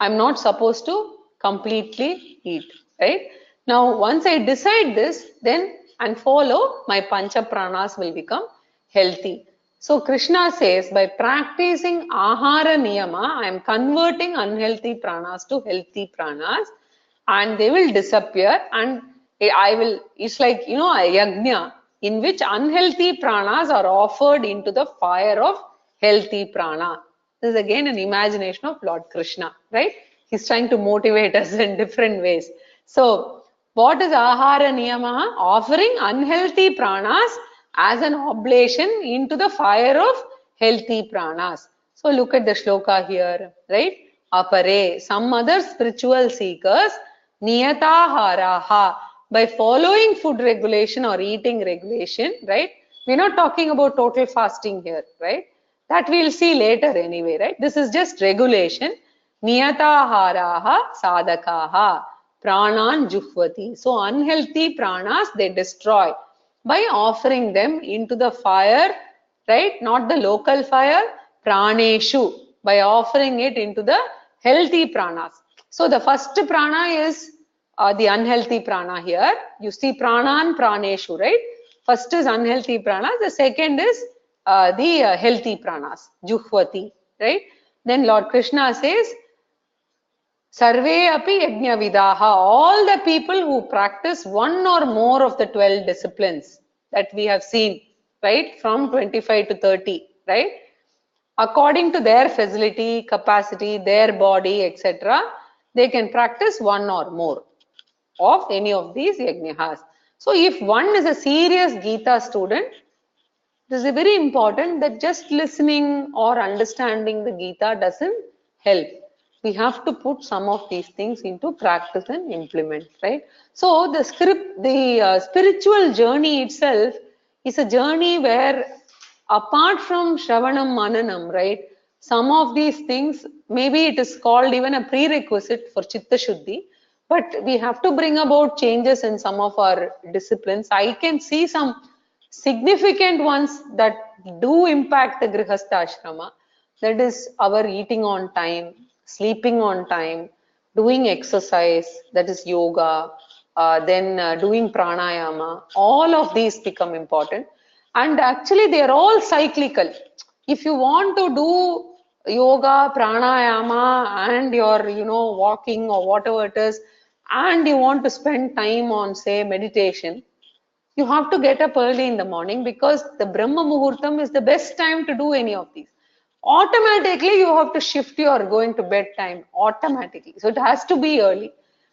I'm not supposed to completely eat, right? Now, once I decide this, then and follow, my pancha pranas will become healthy. So Krishna says, by practicing ahara niyama, I am converting unhealthy pranas to healthy pranas, and they will disappear, and I will, it's like, a yajna in which unhealthy pranas are offered into the fire of healthy prana. This is again an imagination of Lord Krishna, right? He's trying to motivate us in different ways. So, what is ahara niyama? Offering unhealthy pranas as an oblation into the fire of healthy pranas. So, look at the shloka here, right? Apare, some other spiritual seekers, niyataharaha, by following food regulation or eating regulation, right? We're not talking about total fasting here, right? That we'll see later anyway, right? This is just regulation. Niyataharaha sadakaha pranan juhvati. So unhealthy pranas they destroy by offering them into the fire, right? Not the local fire, praneshu, by offering it into the healthy pranas. So the first prana is the unhealthy prana here. You see pranan praneshu, right? First is unhealthy pranas. The second is the healthy pranas, juhvati, right? Then Lord Krishna says, Sarve api yajna vidaha, all the people who practice one or more of the 12 disciplines that we have seen, right, from 25 to 30, right, according to their facility, capacity, their body, etc., they can practice one or more of any of these yajnas. So if one is a serious Gita student, this is very important that just listening or understanding the Gita doesn't help. We have to put some of these things into practice and implement, right? So the spiritual journey itself is a journey where apart from Shravanam Mananam, right? Some of these things, maybe it is called even a prerequisite for Chitta Shuddhi, but we have to bring about changes in some of our disciplines. I can see some significant ones that do impact the Grihastha Ashrama. That is our eating on time, sleeping on time, doing exercise, that is yoga, then doing pranayama. All of these become important. And actually they are all cyclical. If you want to do yoga, pranayama and your, walking or whatever it is, and you want to spend time on, say, meditation, you have to get up early in the morning because the Brahma Muhurtam is the best time to do any of these. Automatically, you have to shift your going to bed time automatically. So it has to be early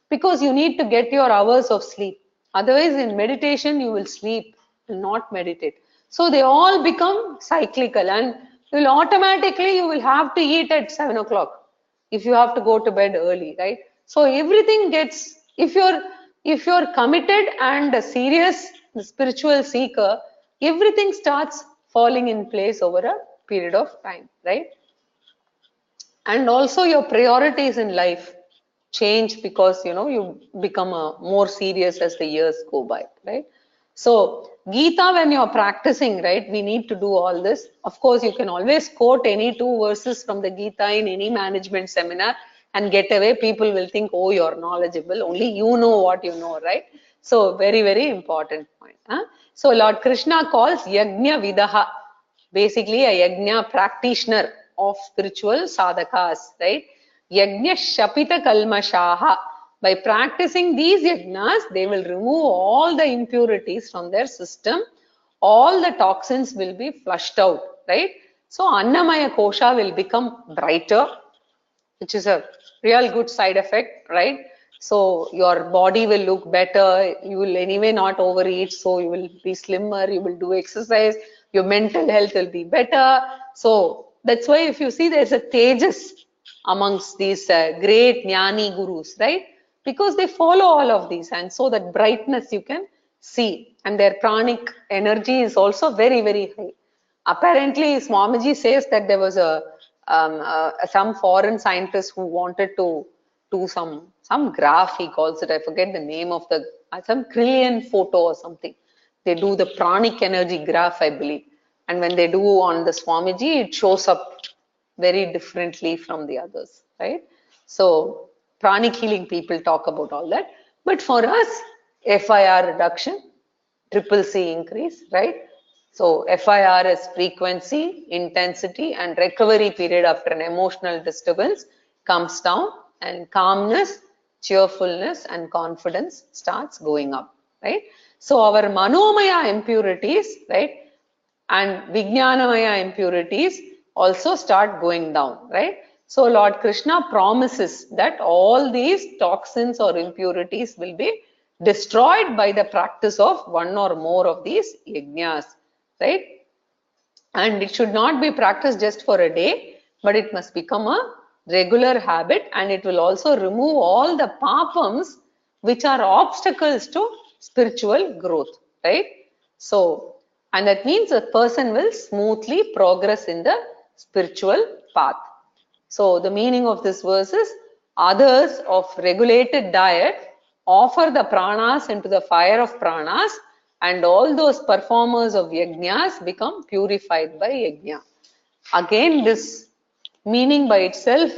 because you need to get your hours of sleep. Otherwise, in meditation, you will sleep, will not meditate. So they all become cyclical and you will have to eat at 7 o'clock if you have to go to bed early, right? So everything gets, if you're committed and a serious spiritual seeker, everything starts falling in place over a period of time, right? And also your priorities in life change because you become more serious as the years go by, right? So Gita, when you're practicing, right, we need to do all this. Of course, you can always quote any two verses from the Gita in any management seminar and get away. People will think, oh, you're knowledgeable, only you know what you know, right? So very, very important point. So Lord Krishna calls yajna vidaha, basically a yajna practitioner of spiritual sadhakas, right? Yajna shapita kalmashaha. By practicing these yajnas, they will remove all the impurities from their system. All the toxins will be flushed out, right? So Annamaya Kosha will become brighter, which is a real good side effect, right? So your body will look better. You will anyway not overeat, so you will be slimmer. You will do exercise. Your mental health will be better. So that's why if you see there's a tejas amongst these great jnani gurus, right? Because they follow all of these, and so that brightness you can see, and their pranic energy is also very, very high. Apparently, Swamiji says that there was some foreign scientist who wanted to do some graph, he calls it, I forget the name of the, some Krillian photo or something. They do the pranic energy graph, I believe. And when they do on the Swamiji, it shows up very differently from the others, right? So pranic healing people talk about all that. But for us, FIR reduction, triple C increase, right? So FIR is frequency, intensity, and recovery period after an emotional disturbance comes down, and calmness, cheerfulness, and confidence starts going up, right? So our manomaya impurities, right, and vijnanamaya impurities also start going down, right? So Lord Krishna promises that all these toxins or impurities will be destroyed by the practice of one or more of these yajnas, right? And it should not be practiced just for a day, but it must become a regular habit, and it will also remove all the papams which are obstacles to spiritual growth, right? So, and that means a person will smoothly progress in the spiritual path. So the meaning of this verse is, others of regulated diet offer the pranas into the fire of pranas, and all those performers of yajnas become purified by yajna. Again, this meaning by itself,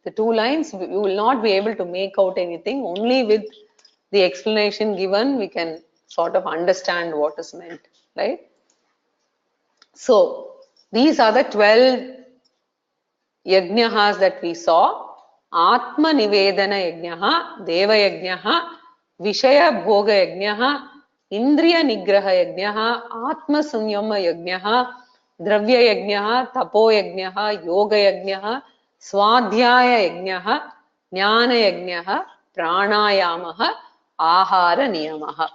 the two lines, you will not be able to make out anything. Only with the explanation given, we can sort of understand what is meant, right? So these are the 12 yajnahas that we saw. Atma Nivedana yajnaha, Deva yajnaha, Vishaya Bhoga yajnaha, Indriya Nigraha yajnaha, Atma Samyama yajnaha, Dravya yajnaha, Tapo yajnaha, Yoga yajnaha, Swadhyaya yajnaha, Jnana yajnaha, Pranayamaha, Ahara niyamaha.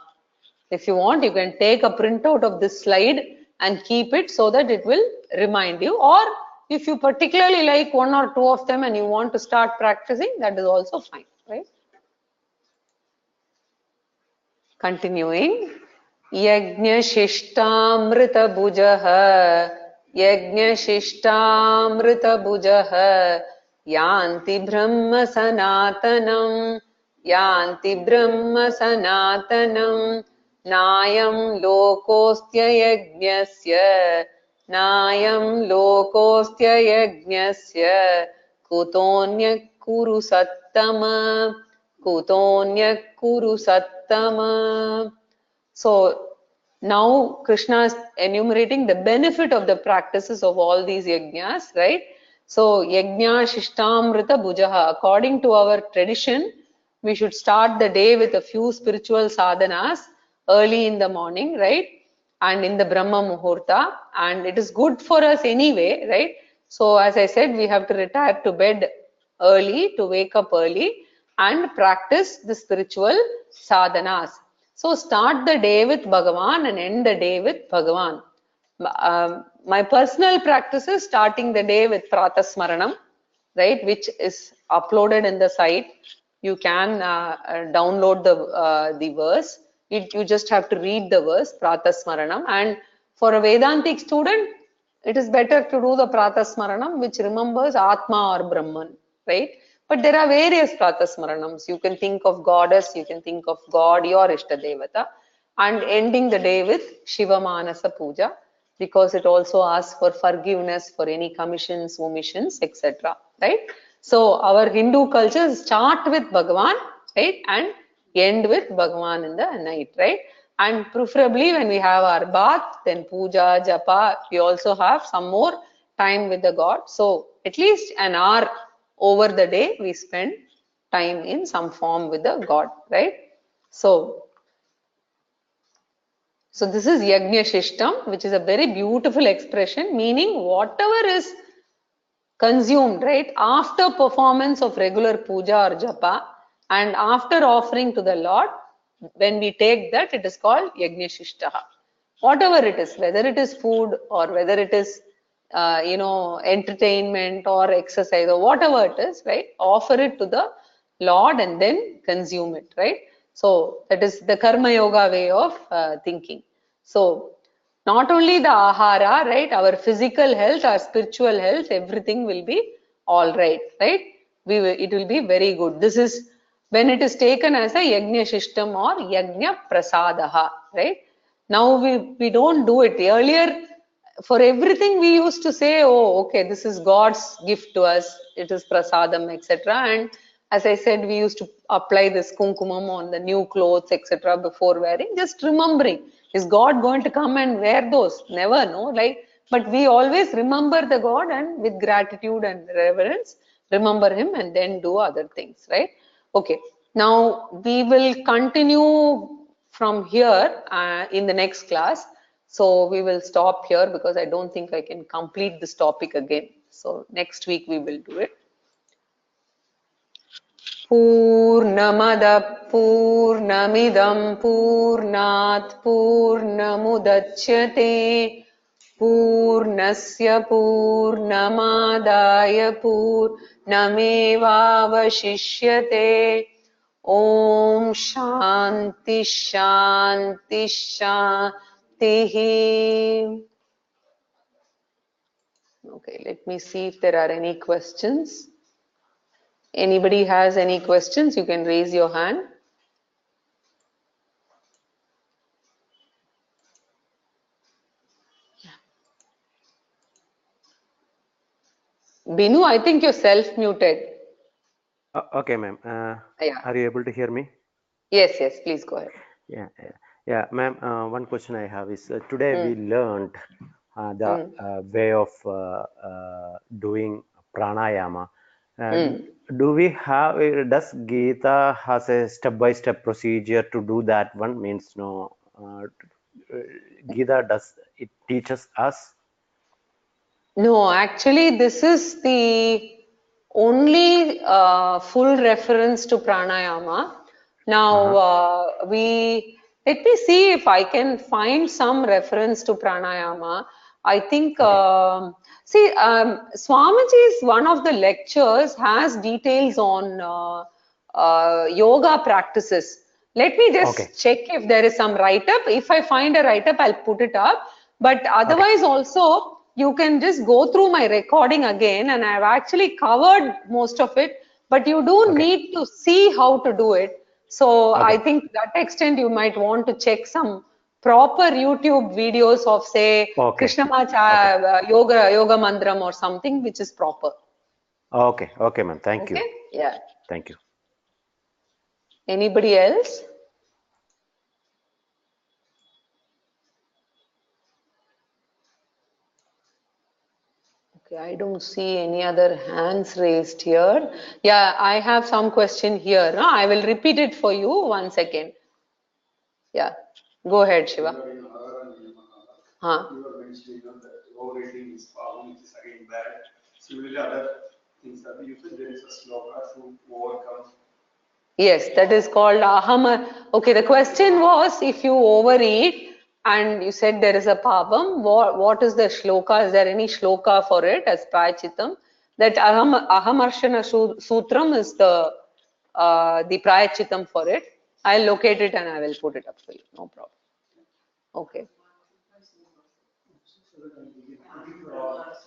If you want, you can take a printout of this slide and keep it so that it will remind you. Or if you particularly like one or two of them and you want to start practicing, that is also fine, right? Continuing. Yajna shishtamrita bhujaha, Yajna shishtamrita bhujaha, Yanti brahma sanatanam, Yanti brahma sanatanam, Nayam lokostya yajnasya, Nayam lokostya yajnasya, Kutonya kuru sattama, Kutonya kuru sattama. So now Krishna is enumerating the benefit of the practices of all these yajnas, right? So yajna shishtamrita bhujaha. According to our tradition, we should start the day with a few spiritual sadhanas early in the morning, right? And in the Brahma Muhurta. And it is good for us anyway, right? So as I said, we have to retire to bed early, to wake up early and practice the spiritual sadhanas. So start the day with Bhagavan and end the day with Bhagavan. My personal practice is starting the day with Pratasmaranam, right, which is uploaded in the site. You can download the verse. You just have to read the verse, Pratasmaranam. And for a Vedantic student, it is better to do the Pratasmaranam, which remembers Atma or Brahman, right? But there are various Pratasmaranams. You can think of goddess, you can think of God, your Ishtadevata, and ending the day with Shiva Manasa Puja, because it also asks for forgiveness for any commissions, omissions, etc. Right? So our Hindu culture start with Bhagavan, right, and end with Bhagavan in the night, right? And preferably when we have our bath, then puja, japa, we also have some more time with the God. So at least an hour over the day we spend time in some form with the God, right? So this is Yajna Shishtam, which is a very beautiful expression, meaning whatever is consumed, right, after performance of regular puja or japa and after offering to the Lord, when we take that, it is called Yajna Shishtaha. Whatever it is, whether it is food or whether it is, entertainment or exercise or whatever it is, right, offer it to the Lord and then consume it, right? So that is the Karma Yoga way of thinking. So Not only the ahara, right? Our physical health, our spiritual health, everything will be all right, right? It will be very good. This is when it is taken as a yajna shishtam or yajna prasadaha, right? Now we don't do it. Earlier, for everything we used to say, oh, okay, this is God's gift to us. It is prasadam, etc. And as I said, we used to apply this kumkumam on the new clothes, etc. before wearing, just remembering. Is God going to come and wear those? Never, no. Like, but we always remember the God and with gratitude and reverence, remember Him and then do other things, right? Okay. Now we will continue from here in the next class. So we will stop here because I don't think I can complete this topic again. So next week we will do it. पूर्णमदः पूर्णमिदं पूर्णात् पूर्णमुदच्यते पूर्णस्य पूर्णमादाय पूर्णमेवावशिष्यते ॐ शान्ति शान्ति शान्तिः. Okay, let me see if there are any questions. Anybody has any questions, you can raise your hand. Binu, I think you're self-muted. Okay, ma'am. Yeah. Are you able to hear me? Yes, yes, please go ahead. Yeah, ma'am. One question I have is today we learned the way of doing pranayama. Do we have, does Gita has a step-by-step procedure to do that one? Means no, Gita does it teaches us? No, actually this is the only full reference to pranayama. Now let me see if I can find some reference to pranayama. I think Swamiji's one of the lectures has details on yoga practices. Let me just check if there is some write-up. If I find a write-up, I'll put it up. But otherwise also, you can just go through my recording again, and I've actually covered most of it, but you do need to see how to do it. So I think to that extent you might want to check some proper YouTube videos of, say, Krishnamacha yoga mantram or something which is proper. Okay, ma'am. Thank you. Yeah. Thank you. Anybody else? Okay, I don't see any other hands raised here. Yeah, I have some question here. No? I will repeat it for you. 1 second. Yeah, go ahead, Shiva. You were mentioning that overeating is problem, which is again bad. Similarly, other things that you said there is a sloka to overcome. Yes, that is called ahama. Okay, the question was if you overeat and you said there is a pabam, what is the shloka? Is there any shloka for it as prayachitam? That ahamarshana sutram is the prayachitam for it. I'll locate it and I will put it up for you. No problem. Okay.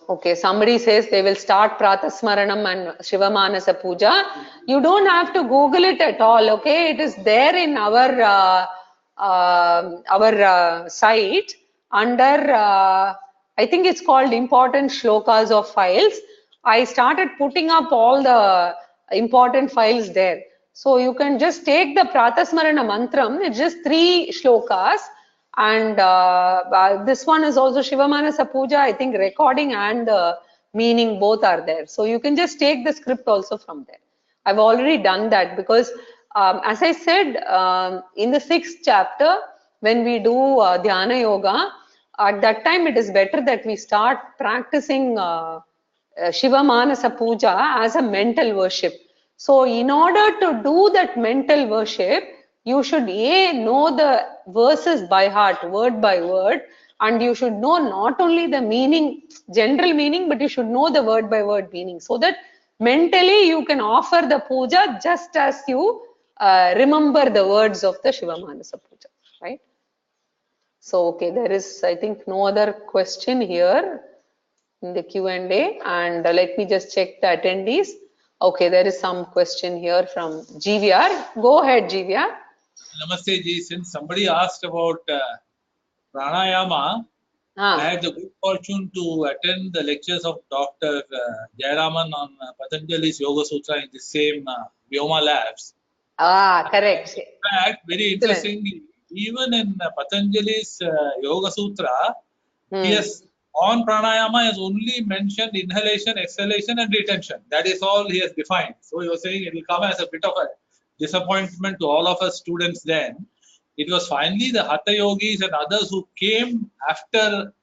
Okay, somebody says they will start Pratasmaranam and Shivamanasa Puja. You don't have to Google it at all, okay? It is there in our site under, I think it's called important shlokas of files. I started putting up all the important files there. So you can just take the Pratasmarana mantram, it's just 3 shlokas. And this one is also Shivamanasa Puja, I think recording and the meaning both are there. So you can just take the script also from there. I've already done that because as I said, in the 6th chapter, when we do Dhyana Yoga, at that time it is better that we start practicing Shivamanasa Puja as a mental worship. So in order to do that mental worship, you should know the verses by heart, word by word, and you should know not only the meaning, general meaning, but you should know the word by word meaning, so that mentally you can offer the puja just as you remember the words of the Shivamanasa Puja, right? So, okay, there is, I think, no other question here in the Q&A, and let me just check the attendees. Okay, there is some question here from GVR. Go ahead, GVR. Namaste ji, since somebody asked about pranayama, I had the good fortune to attend the lectures of Dr. Jayaraman on Patanjali's Yoga Sutra in the same Vyoma labs. Correct. In fact, very interestingly, even in Patanjali's Yoga Sutra, he has on pranayama has only mentioned inhalation, exhalation, and retention. That is all he has defined. So he was saying it will come as a bit of a disappointment to all of us students then. It was finally the Hatha Yogis and others who came after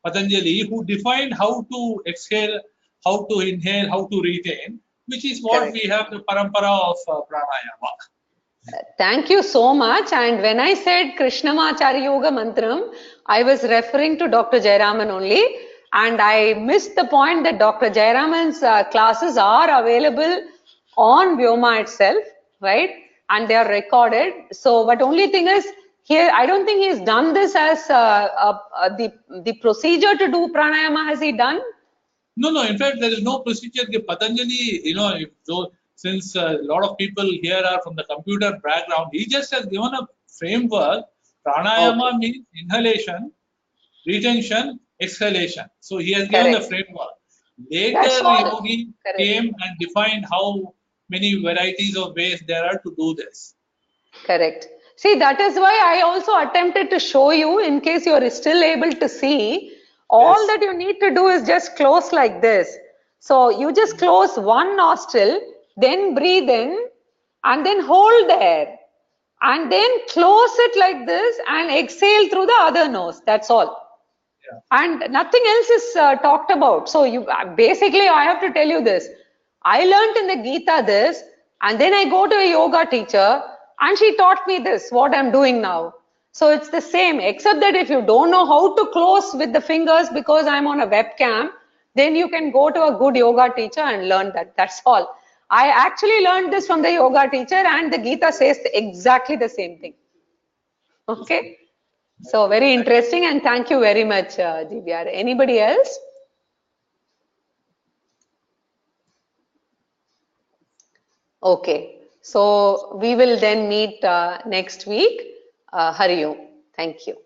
Patanjali who defined how to exhale, how to inhale, how to retain, which is what we have the parampara of pranayama. Thank you so much. And when I said Krishnamacharya Yoga Mantram, I was referring to Dr. Jayaraman only. And I missed the point that Dr. Jayaraman's classes are available on Vyoma itself, right? And they are recorded. So, but only thing is, here, I don't think he's done this as the procedure to do pranayama. Has he done? No. In fact, there is no procedure. Patanjali, since a lot of people here are from the computer background, he just has given a framework. Pranayama means inhalation, retention, exhalation. So he has given the framework. Later, Yogi came and defined how many varieties of ways there are to do this. Correct. See, that is why I also attempted to show you, in case you are still able to see, all that you need to do is just close like this. So you just close one nostril, then breathe in, and then hold there. And then close it like this and exhale through the other nose. That's all. And nothing else is talked about. So you basically, I have to tell you this. I learned in the Gita this, and then I go to a yoga teacher, and she taught me this, what I'm doing now. So it's the same, except that if you don't know how to close with the fingers because I'm on a webcam, then you can go to a good yoga teacher and learn that. That's all. I actually learned this from the yoga teacher, and the Gita says exactly the same thing. Okay. So very interesting, and thank you very much, GBR. Anybody else? Okay. So we will then meet next week. Hari Om. Thank you.